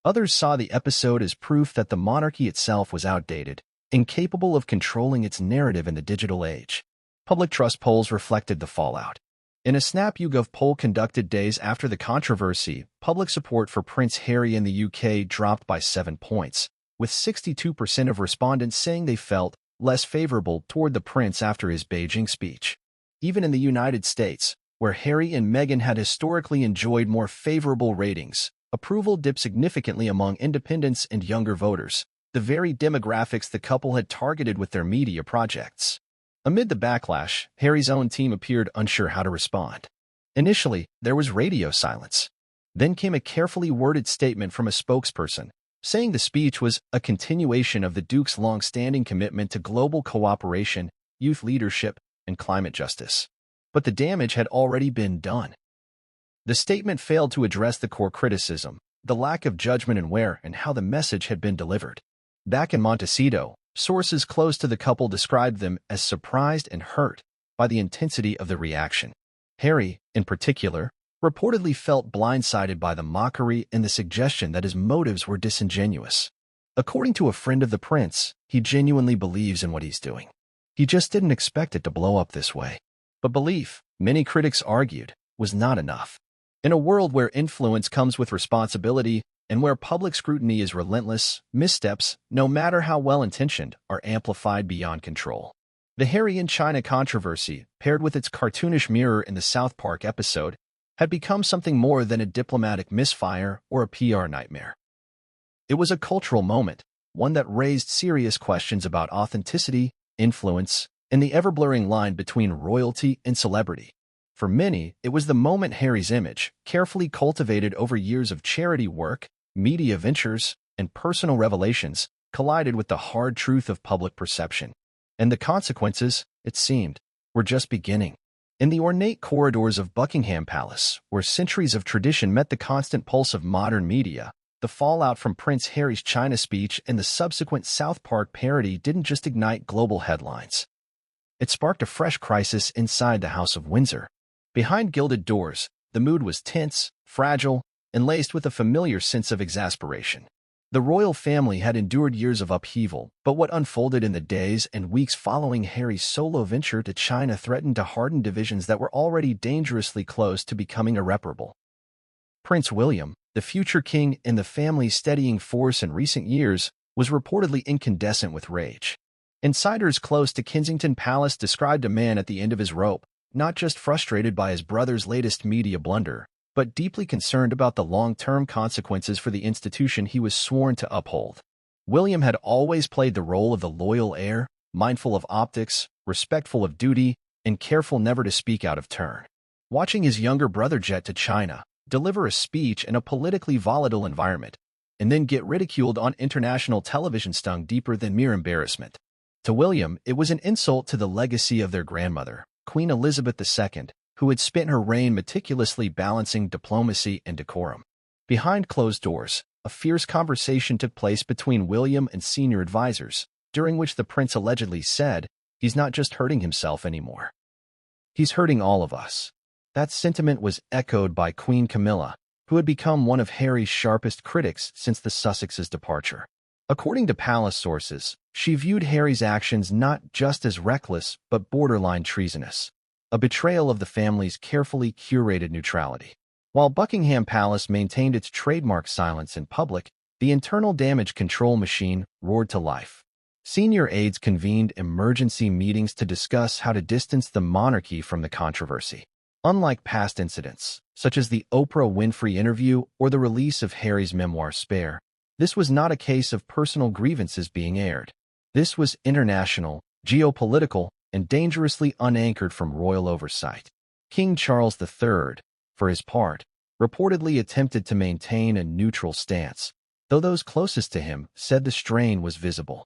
[SPEAKER 4] Others saw the episode as proof that the monarchy itself was outdated, incapable of controlling its narrative in the digital age. Public trust polls reflected the fallout. In a Snap YouGov poll conducted days after the controversy, public support for Prince Harry in the UK dropped by 7 points, with 62% of respondents saying they felt less favorable toward the prince after his Beijing speech. Even in the United States, where Harry and Meghan had historically enjoyed more favorable ratings, approval dipped significantly among independents and younger voters, the very demographics the couple had targeted with their media projects. Amid the backlash, Harry's own team appeared unsure how to respond. Initially, there was radio silence. Then came a carefully worded statement from a spokesperson, saying the speech was a continuation of the Duke's long-standing commitment to global cooperation, youth leadership, and climate justice. But the damage had already been done. The statement failed to address the core criticism, the lack of judgment in where and how the message had been delivered. Back in Montecito, sources close to the couple described them as surprised and hurt by the intensity of the reaction. Harry, in particular, reportedly felt blindsided by the mockery and the suggestion that his motives were disingenuous. According to a friend of the prince, he genuinely believes in what he's doing. He just didn't expect it to blow up this way. But belief, many critics argued, was not enough. In a world where influence comes with responsibility and where public scrutiny is relentless, missteps, no matter how well-intentioned, are amplified beyond control. The Harry and China controversy, paired with its cartoonish mirror in the South Park episode, had become something more than a diplomatic misfire or a PR nightmare. It was a cultural moment, one that raised serious questions about authenticity, influence, and the ever-blurring line between royalty and celebrity. For many, it was the moment Harry's image, carefully cultivated over years of charity work, media ventures, and personal revelations, collided with the hard truth of public perception. And the consequences, it seemed, were just beginning. In the ornate corridors of Buckingham Palace, where centuries of tradition met the constant pulse of modern media, the fallout from Prince Harry's China speech and the subsequent South Park parody didn't just ignite global headlines. It sparked a fresh crisis inside the House of Windsor. Behind gilded doors, the mood was tense, fragile, and laced with a familiar sense of exasperation. The royal family had endured years of upheaval, but what unfolded in the days and weeks following Harry's solo venture to China threatened to harden divisions that were already dangerously close to becoming irreparable. Prince William, the future king and the family's steadying force in recent years, was reportedly incandescent with rage. Insiders close to Kensington Palace described a man at the end of his rope, not just frustrated by his brother's latest media blunder, but deeply concerned about the long-term consequences for the institution he was sworn to uphold. William had always played the role of the loyal heir, mindful of optics, respectful of duty, and careful never to speak out of turn. Watching his younger brother jet to China, deliver a speech in a politically volatile environment, and then get ridiculed on international television stung deeper than mere embarrassment. To William, it was an insult to the legacy of their grandmother, Queen Elizabeth II, who had spent her reign meticulously balancing diplomacy and decorum. Behind closed doors, a fierce conversation took place between William and senior advisors, during which the prince allegedly said, "He's not just hurting himself anymore. He's hurting all of us." That sentiment was echoed by Queen Camilla, who had become one of Harry's sharpest critics since the Sussexes' departure. According to palace sources, she viewed Harry's actions not just as reckless but borderline treasonous, a betrayal of the family's carefully curated neutrality. While Buckingham Palace maintained its trademark silence in public, the internal damage control machine roared to life. Senior aides convened emergency meetings to discuss how to distance the monarchy from the controversy. Unlike past incidents, such as the Oprah Winfrey interview or the release of Harry's memoir Spare, this was not a case of personal grievances being aired. This was international, geopolitical, and dangerously unanchored from royal oversight. King Charles III, for his part, reportedly attempted to maintain a neutral stance, though those closest to him said the strain was visible.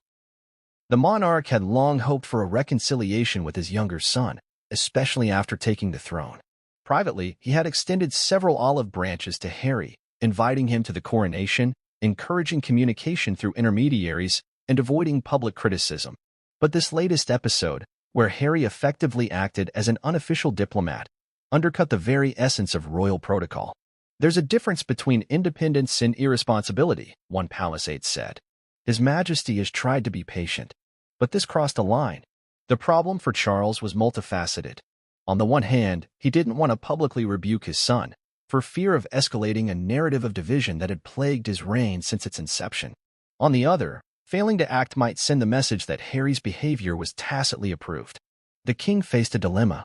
[SPEAKER 4] The monarch had long hoped for a reconciliation with his younger son, especially after taking the throne. Privately, he had extended several olive branches to Harry, inviting him to the coronation, encouraging communication through intermediaries, and avoiding public criticism. But this latest episode, where Harry effectively acted as an unofficial diplomat, undercut the very essence of royal protocol. "There's a difference between independence and irresponsibility," one palace aide said. "His Majesty has tried to be patient, but this crossed a line." The problem for Charles was multifaceted. On the one hand, he didn't want to publicly rebuke his son, for fear of escalating a narrative of division that had plagued his reign since its inception. On the other, failing to act might send the message that Harry's behavior was tacitly approved. The king faced a dilemma: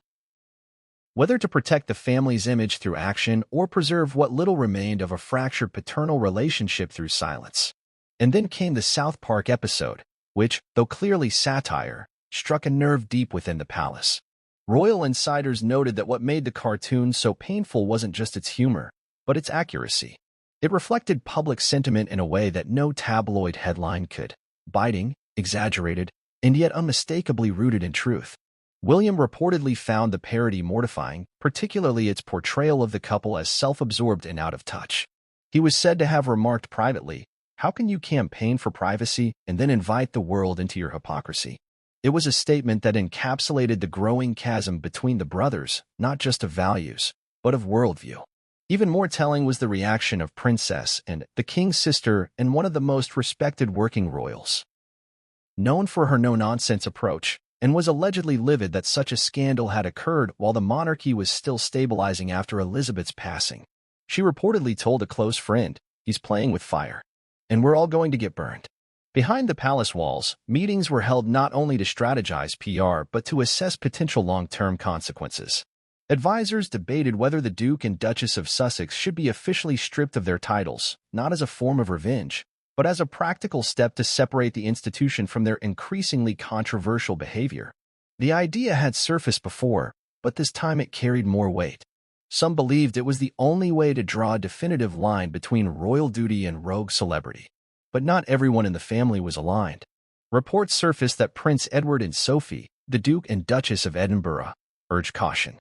[SPEAKER 4] whether to protect the family's image through action or preserve what little remained of a fractured paternal relationship through silence. And then came the South Park episode, which, though clearly satire, struck a nerve deep within the palace. Royal insiders noted that what made the cartoon so painful wasn't just its humor, but its accuracy. It reflected public sentiment in a way that no tabloid headline could: biting, exaggerated, and yet unmistakably rooted in truth. William reportedly found the parody mortifying, particularly its portrayal of the couple as self-absorbed and out of touch. He was said to have remarked privately, "How can you campaign for privacy and then invite the world into your hypocrisy?" It was a statement that encapsulated the growing chasm between the brothers, not just of values, but of worldview. Even more telling was the reaction of Princess and the king's sister, and one of the most respected working royals. Known for her no-nonsense approach, and was allegedly livid that such a scandal had occurred while the monarchy was still stabilizing after Elizabeth's passing. She reportedly told a close friend, "He's playing with fire, and we're all going to get burned." Behind the palace walls, meetings were held not only to strategize PR but to assess potential long-term consequences. Advisors debated whether the Duke and Duchess of Sussex should be officially stripped of their titles, not as a form of revenge, but as a practical step to separate the institution from their increasingly controversial behavior. The idea had surfaced before, but this time it carried more weight. Some believed it was the only way to draw a definitive line between royal duty and rogue celebrity. But not everyone in the family was aligned. Reports surfaced that Prince Edward and Sophie, the Duke and Duchess of Edinburgh, urged caution.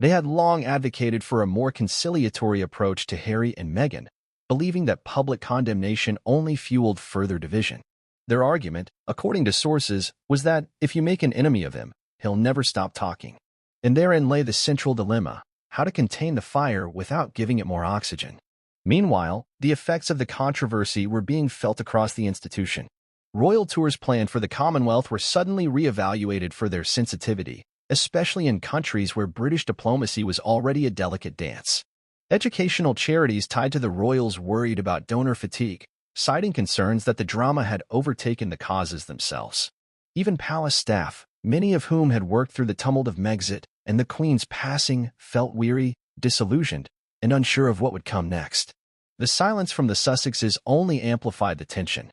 [SPEAKER 4] They had long advocated for a more conciliatory approach to Harry and Meghan, believing that public condemnation only fueled further division. Their argument, according to sources, was that if you make an enemy of him, he'll never stop talking. And therein lay the central dilemma: how to contain the fire without giving it more oxygen. Meanwhile, the effects of the controversy were being felt across the institution. Royal tours planned for the Commonwealth were suddenly re-evaluated for their sensitivity, especially in countries where British diplomacy was already a delicate dance. Educational charities tied to the royals worried about donor fatigue, citing concerns that the drama had overtaken the causes themselves. Even palace staff, many of whom had worked through the tumult of Megxit and the Queen's passing, felt weary, disillusioned, and unsure of what would come next. The silence from the Sussexes only amplified the tension.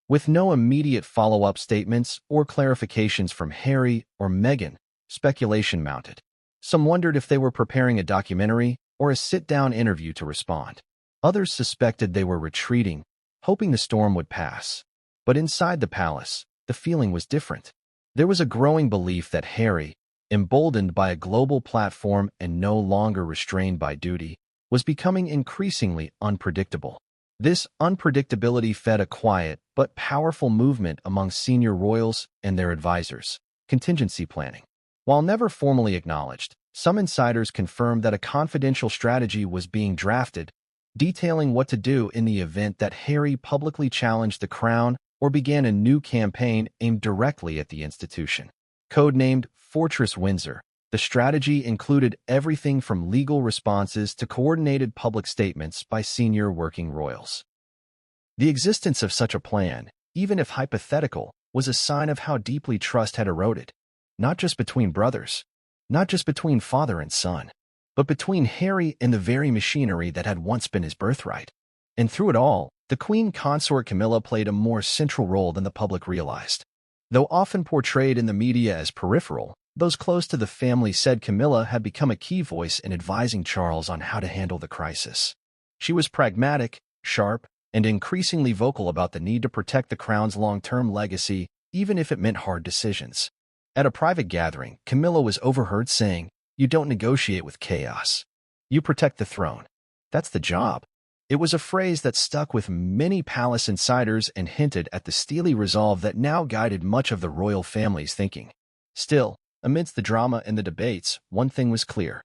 [SPEAKER 4] With no immediate follow-up statements or clarifications from Harry or Meghan, speculation mounted. Some wondered if they were preparing a documentary or a sit-down interview to respond. Others suspected they were retreating, hoping the storm would pass. But inside the palace, the feeling was different. There was a growing belief that Harry, emboldened by a global platform and no longer restrained by duty, was becoming increasingly unpredictable. This unpredictability fed a quiet but powerful movement among senior royals and their advisors: contingency planning. While never formally acknowledged, some insiders confirmed that a confidential strategy was being drafted, detailing what to do in the event that Harry publicly challenged the crown or began a new campaign aimed directly at the institution. Codenamed Fortress Windsor, the strategy included everything from legal responses to coordinated public statements by senior working royals. The existence of such a plan, even if hypothetical, was a sign of how deeply trust had eroded, not just between brothers, not just between father and son, but between Harry and the very machinery that had once been his birthright. And through it all, the Queen Consort Camilla played a more central role than the public realized. Though often portrayed in the media as peripheral, those close to the family said Camilla had become a key voice in advising Charles on how to handle the crisis. She was pragmatic, sharp, and increasingly vocal about the need to protect the crown's long-term legacy, even if it meant hard decisions. At a private gathering, Camilla was overheard saying, "You don't negotiate with chaos. You protect the throne. That's the job." It was a phrase that stuck with many palace insiders and hinted at the steely resolve that now guided much of the royal family's thinking. Still, amidst the drama and the debates, one thing was clear.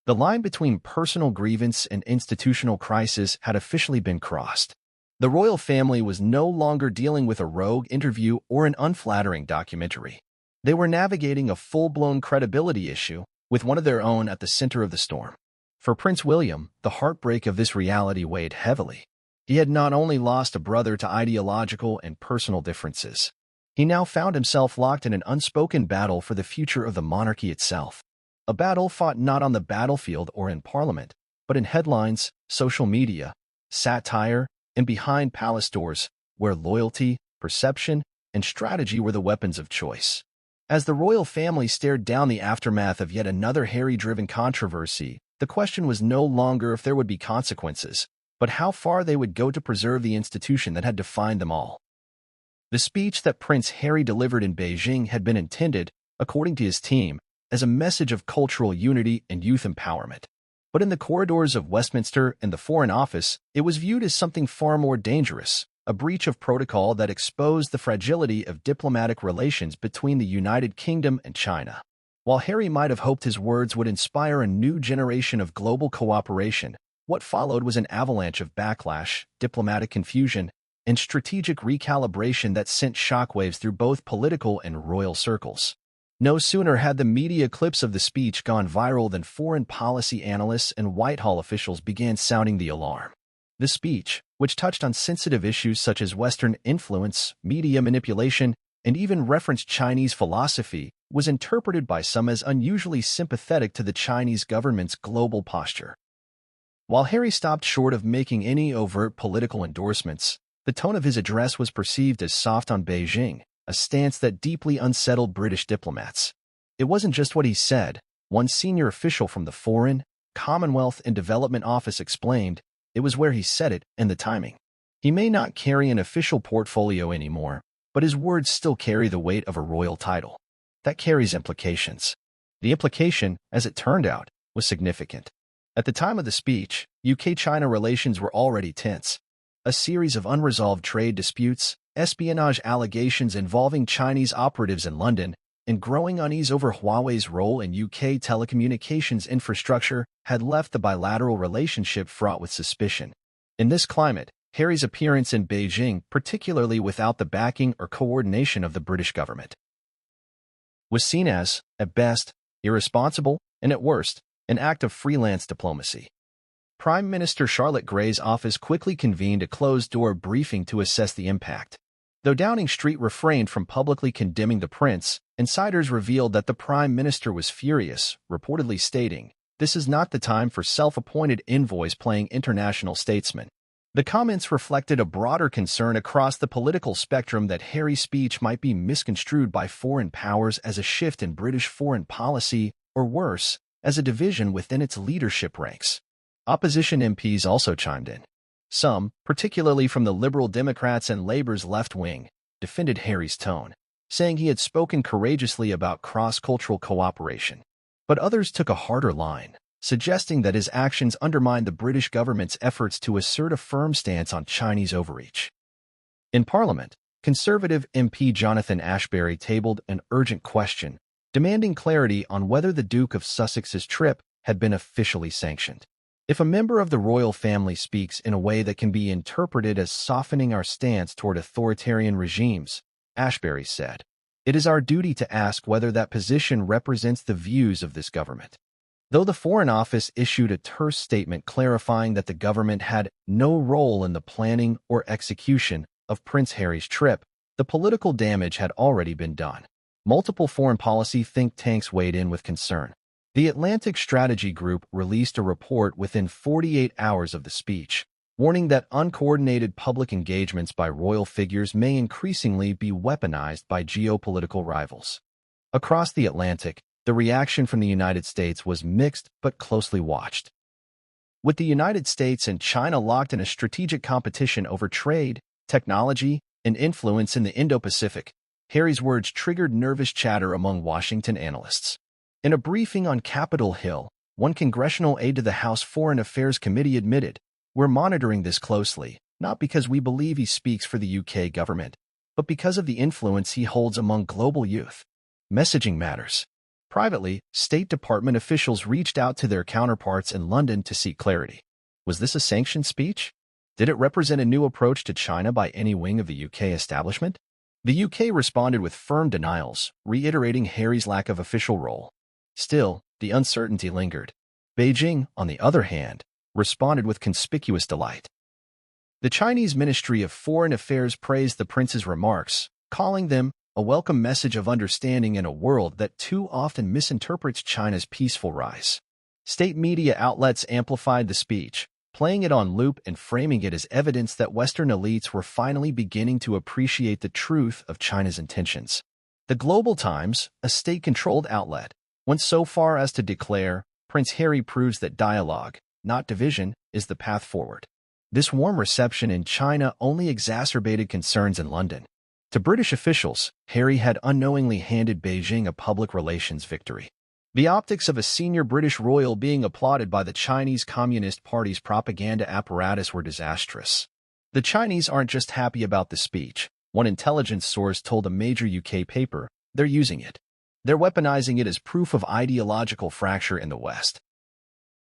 [SPEAKER 4] The line between personal grievance and institutional crisis had officially been crossed. The royal family was no longer dealing with a rogue interview or an unflattering documentary. They were navigating a full-blown credibility issue, with one of their own at the center of the storm. For Prince William, the heartbreak of this reality weighed heavily. He had not only lost a brother to ideological and personal differences, he now found himself locked in an unspoken battle for the future of the monarchy itself. A battle fought not on the battlefield or in parliament, but in headlines, social media, satire, and behind palace doors, where loyalty, perception, and strategy were the weapons of choice. As the royal family stared down the aftermath of yet another Harry-driven controversy, the question was no longer if there would be consequences, but how far they would go to preserve the institution that had defined them all. The speech that Prince Harry delivered in Beijing had been intended, according to his team, as a message of cultural unity and youth empowerment. But in the corridors of Westminster and the Foreign Office, it was viewed as something far more dangerous, a breach of protocol that exposed the fragility of diplomatic relations between the United Kingdom and China. While Harry might have hoped his words would inspire a new generation of global cooperation, what followed was an avalanche of backlash, diplomatic confusion, and strategic recalibration that sent shockwaves through both political and royal circles. No sooner had the media clips of the speech gone viral than foreign policy analysts and Whitehall officials began sounding the alarm. The speech, which touched on sensitive issues such as Western influence, media manipulation, and even referenced Chinese philosophy, was interpreted by some as unusually sympathetic to the Chinese government's global posture. While Harry stopped short of making any overt political endorsements, the tone of his address was perceived as soft on Beijing, a stance that deeply unsettled British diplomats. It wasn't just what he said. One senior official from the Foreign, Commonwealth and Development Office explained, it was where he said it and the timing. He may not carry an official portfolio anymore, but his words still carry the weight of a royal title. That carries implications. The implication, as it turned out, was significant. At the time of the speech, UK-China relations were already tense. A series of unresolved trade disputes, espionage allegations involving Chinese operatives in London, and growing unease over Huawei's role in UK telecommunications infrastructure had left the bilateral relationship fraught with suspicion. In this climate, Harry's appearance in Beijing, particularly without the backing or coordination of the British government, was seen as, at best, irresponsible, and at worst, an act of freelance diplomacy. Prime Minister Charlotte Grey's office quickly convened a closed-door briefing to assess the impact. Though Downing Street refrained from publicly condemning the prince, insiders revealed that the Prime Minister was furious, reportedly stating, "This is not the time for self-appointed envoys playing international statesmen." The comments reflected a broader concern across the political spectrum that Harry's speech might be misconstrued by foreign powers as a shift in British foreign policy, or worse, as a division within its leadership ranks. Opposition MPs also chimed in. Some, particularly from the Liberal Democrats and Labour's left wing, defended Harry's tone, saying he had spoken courageously about cross-cultural cooperation. But others took a harder line, suggesting that his actions undermined the British government's efforts to assert a firm stance on Chinese overreach. In Parliament, Conservative MP Jonathan Ashbury tabled an urgent question, demanding clarity on whether the Duke of Sussex's trip had been officially sanctioned. If a member of the royal family speaks in a way that can be interpreted as softening our stance toward authoritarian regimes, Ashbury said, it is our duty to ask whether that position represents the views of this government. Though the Foreign Office issued a terse statement clarifying that the government had no role in the planning or execution of Prince Harry's trip, the political damage had already been done. Multiple foreign policy think tanks weighed in with concern. The Atlantic Strategy Group released a report within 48 hours of the speech, warning that uncoordinated public engagements by royal figures may increasingly be weaponized by geopolitical rivals. Across the Atlantic, the reaction from the United States was mixed but closely watched. With the United States and China locked in a strategic competition over trade, technology, and influence in the Indo-Pacific, Harry's words triggered nervous chatter among Washington analysts. In a briefing on Capitol Hill, one congressional aide to the House Foreign Affairs Committee admitted, "We're monitoring this closely, not because we believe he speaks for the UK government, but because of the influence he holds among global youth. Messaging matters." Privately, State Department officials reached out to their counterparts in London to seek clarity. Was this a sanctioned speech? Did it represent a new approach to China by any wing of the UK establishment? The UK responded with firm denials, reiterating Harry's lack of official role. Still, the uncertainty lingered. Beijing, on the other hand, responded with conspicuous delight. The Chinese Ministry of Foreign Affairs praised the prince's remarks, calling them a welcome message of understanding in a world that too often misinterprets China's peaceful rise. State media outlets amplified the speech, playing it on loop and framing it as evidence that Western elites were finally beginning to appreciate the truth of China's intentions. The Global Times, a state-controlled outlet, went so far as to declare, Prince Harry proves that dialogue, not division, is the path forward. This warm reception in China only exacerbated concerns in London. To British officials, Harry had unknowingly handed Beijing a public relations victory. The optics of a senior British royal being applauded by the Chinese Communist Party's propaganda apparatus were disastrous. The Chinese aren't just happy about the speech. One intelligence source told a major UK paper, they're using it. They're weaponizing it as proof of ideological fracture in the West.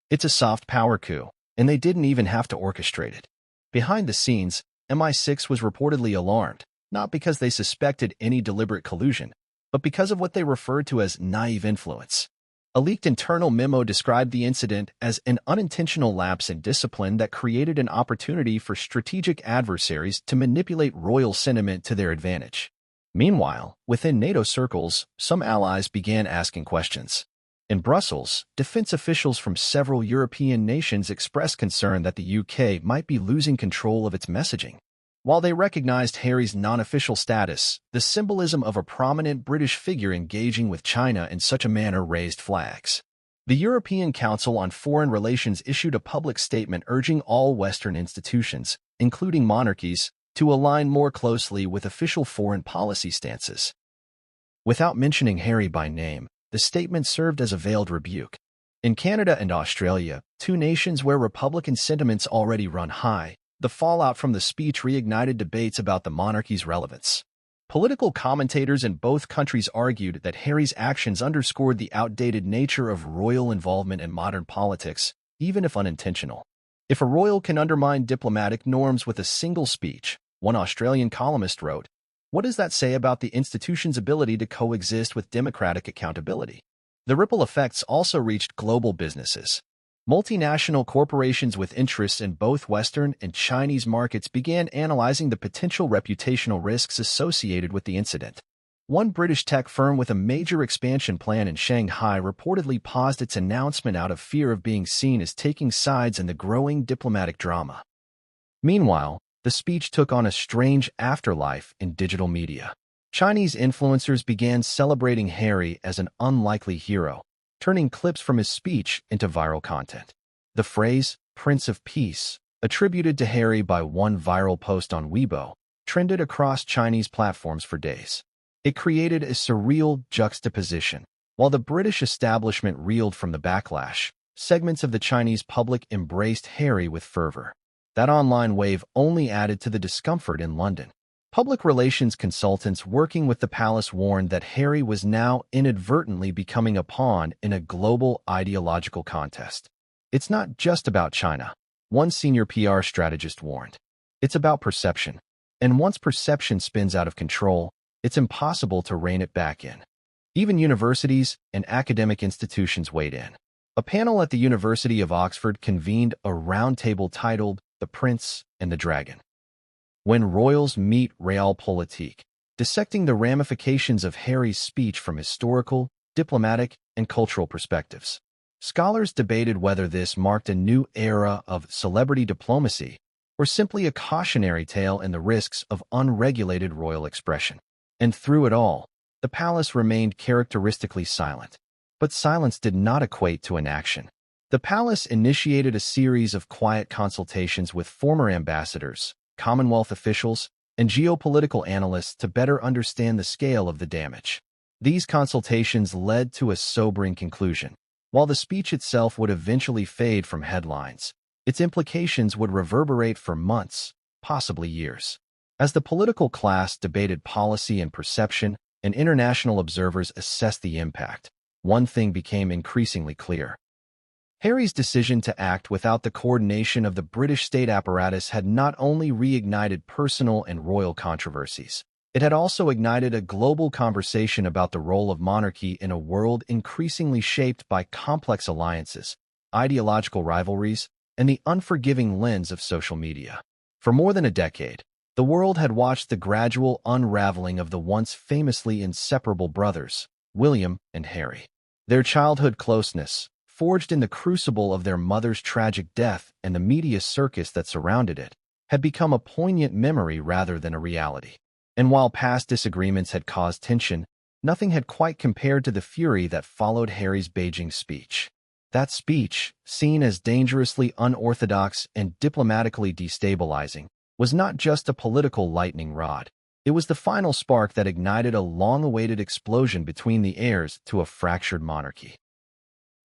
[SPEAKER 4] It's a soft power coup, and they didn't even have to orchestrate it. Behind the scenes, MI6 was reportedly alarmed, not because they suspected any deliberate collusion, but because of what they referred to as naive influence. A leaked internal memo described the incident as an unintentional lapse in discipline that created an opportunity for strategic adversaries to manipulate royal sentiment to their advantage. Meanwhile, within NATO circles, some allies began asking questions. In Brussels, defense officials from several European nations expressed concern that the UK might be losing control of its messaging. While they recognized Harry's non-official status, the symbolism of a prominent British figure engaging with China in such a manner raised flags. The European Council on Foreign Relations issued a public statement urging all Western institutions, including monarchies, to align more closely with official foreign policy stances. Without mentioning Harry by name, the statement served as a veiled rebuke. In Canada and Australia, two nations where Republican sentiments already run high, the fallout from the speech reignited debates about the monarchy's relevance. Political commentators in both countries argued that Harry's actions underscored the outdated nature of royal involvement in modern politics, even if unintentional. If a royal can undermine diplomatic norms with a single speech, one Australian columnist wrote, what does that say about the institution's ability to coexist with democratic accountability? The ripple effects also reached global businesses. Multinational corporations with interests in both Western and Chinese markets began analyzing the potential reputational risks associated with the incident. One British tech firm with a major expansion plan in Shanghai reportedly paused its announcement out of fear of being seen as taking sides in the growing diplomatic drama. Meanwhile, the speech took on a strange afterlife in digital media. Chinese influencers began celebrating Harry as an unlikely hero, turning clips from his speech into viral content. The phrase, Prince of Peace, attributed to Harry by one viral post on Weibo, trended across Chinese platforms for days. It created a surreal juxtaposition. While the British establishment reeled from the backlash, segments of the Chinese public embraced Harry with fervor. That online wave only added to the discomfort in London. Public relations consultants working with the palace warned that Harry was now inadvertently becoming a pawn in a global ideological contest. It's not just about China, one senior PR strategist warned. It's about perception. And once perception spins out of control, it's impossible to rein it back in. Even universities and academic institutions weighed in. A panel at the University of Oxford convened a roundtable titled The Prince and the Dragon. When Royals Meet Realpolitik, dissecting the ramifications of Harry's speech from historical, diplomatic, and cultural perspectives. Scholars debated whether this marked a new era of celebrity diplomacy or simply a cautionary tale in the risks of unregulated royal expression. And through it all, the palace remained characteristically silent. But silence did not equate to inaction. The palace initiated a series of quiet consultations with former ambassadors, Commonwealth officials, and geopolitical analysts to better understand the scale of the damage. These consultations led to a sobering conclusion. While the speech itself would eventually fade from headlines, its implications would reverberate for months, possibly years. As the political class debated policy and perception, and international observers assessed the impact, one thing became increasingly clear. Harry's decision to act without the coordination of the British state apparatus had not only reignited personal and royal controversies, it had also ignited a global conversation about the role of monarchy in a world increasingly shaped by complex alliances, ideological rivalries, and the unforgiving lens of social media. For more than a decade, the world had watched the gradual unraveling of the once famously inseparable brothers, William and Harry. Their childhood closeness, forged in the crucible of their mother's tragic death and the media circus that surrounded it, had become a poignant memory rather than a reality. And while past disagreements had caused tension, nothing had quite compared to the fury that followed Harry's Beijing speech. That speech, seen as dangerously unorthodox and diplomatically destabilizing, was not just a political lightning rod. It was the final spark that ignited a long-awaited explosion between the heirs to a fractured monarchy.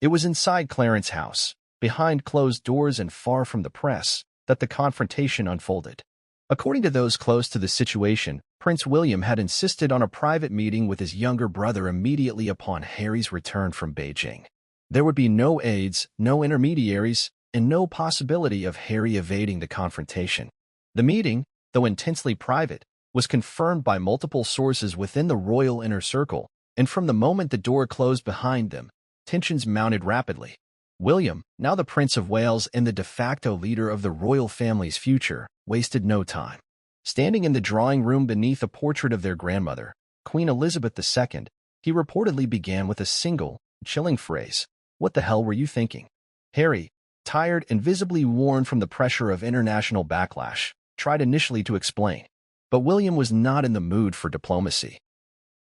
[SPEAKER 4] It was inside Clarence's house, behind closed doors and far from the press, that the confrontation unfolded. According to those close to the situation, Prince William had insisted on a private meeting with his younger brother immediately upon Harry's return from Beijing. There would be no aides, no intermediaries, and no possibility of Harry evading the confrontation. The meeting, though intensely private, was confirmed by multiple sources within the royal inner circle, and from the moment the door closed behind them, tensions mounted rapidly. William, now the Prince of Wales and the de facto leader of the royal family's future, wasted no time. Standing in the drawing room beneath a portrait of their grandmother, Queen Elizabeth II, he reportedly began with a single, chilling phrase, "What the hell were you thinking?" Harry, tired and visibly worn from the pressure of international backlash, tried initially to explain. But William was not in the mood for diplomacy.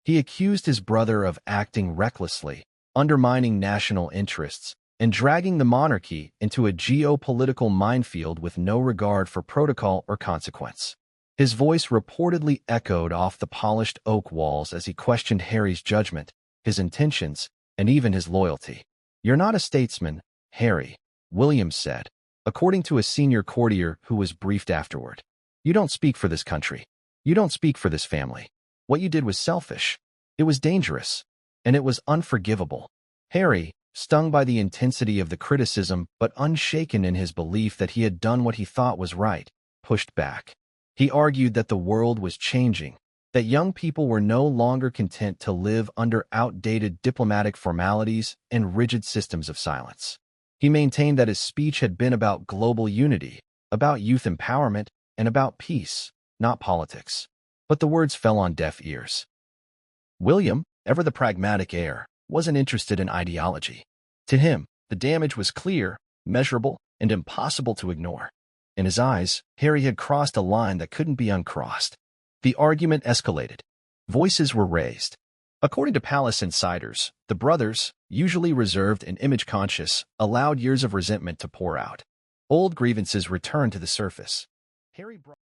[SPEAKER 4] He accused his brother of acting recklessly, undermining national interests, and dragging the monarchy into a geopolitical minefield with no regard for protocol or consequence. His voice reportedly echoed off the polished oak walls as he questioned Harry's judgment, his intentions, and even his loyalty. "You're not a statesman, Harry," William said, according to a senior courtier who was briefed afterward. "You don't speak for this country. You don't speak for this family. What you did was selfish. It was dangerous. And it was unforgivable." Harry, stung by the intensity of the criticism but unshaken in his belief that he had done what he thought was right, pushed back. He argued that the world was changing, that young people were no longer content to live under outdated diplomatic formalities and rigid systems of silence. He maintained that his speech had been about global unity, about youth empowerment, and about peace, not politics. But the words fell on deaf ears. William, ever the pragmatic heir, wasn't interested in ideology. To him, the damage was clear, measurable, and impossible to ignore. In his eyes, Harry had crossed a line that couldn't be uncrossed. The argument escalated. Voices were raised. According to palace insiders, the brothers, usually reserved and image-conscious, allowed years of resentment to pour out. Old grievances returned to the surface. Harry brought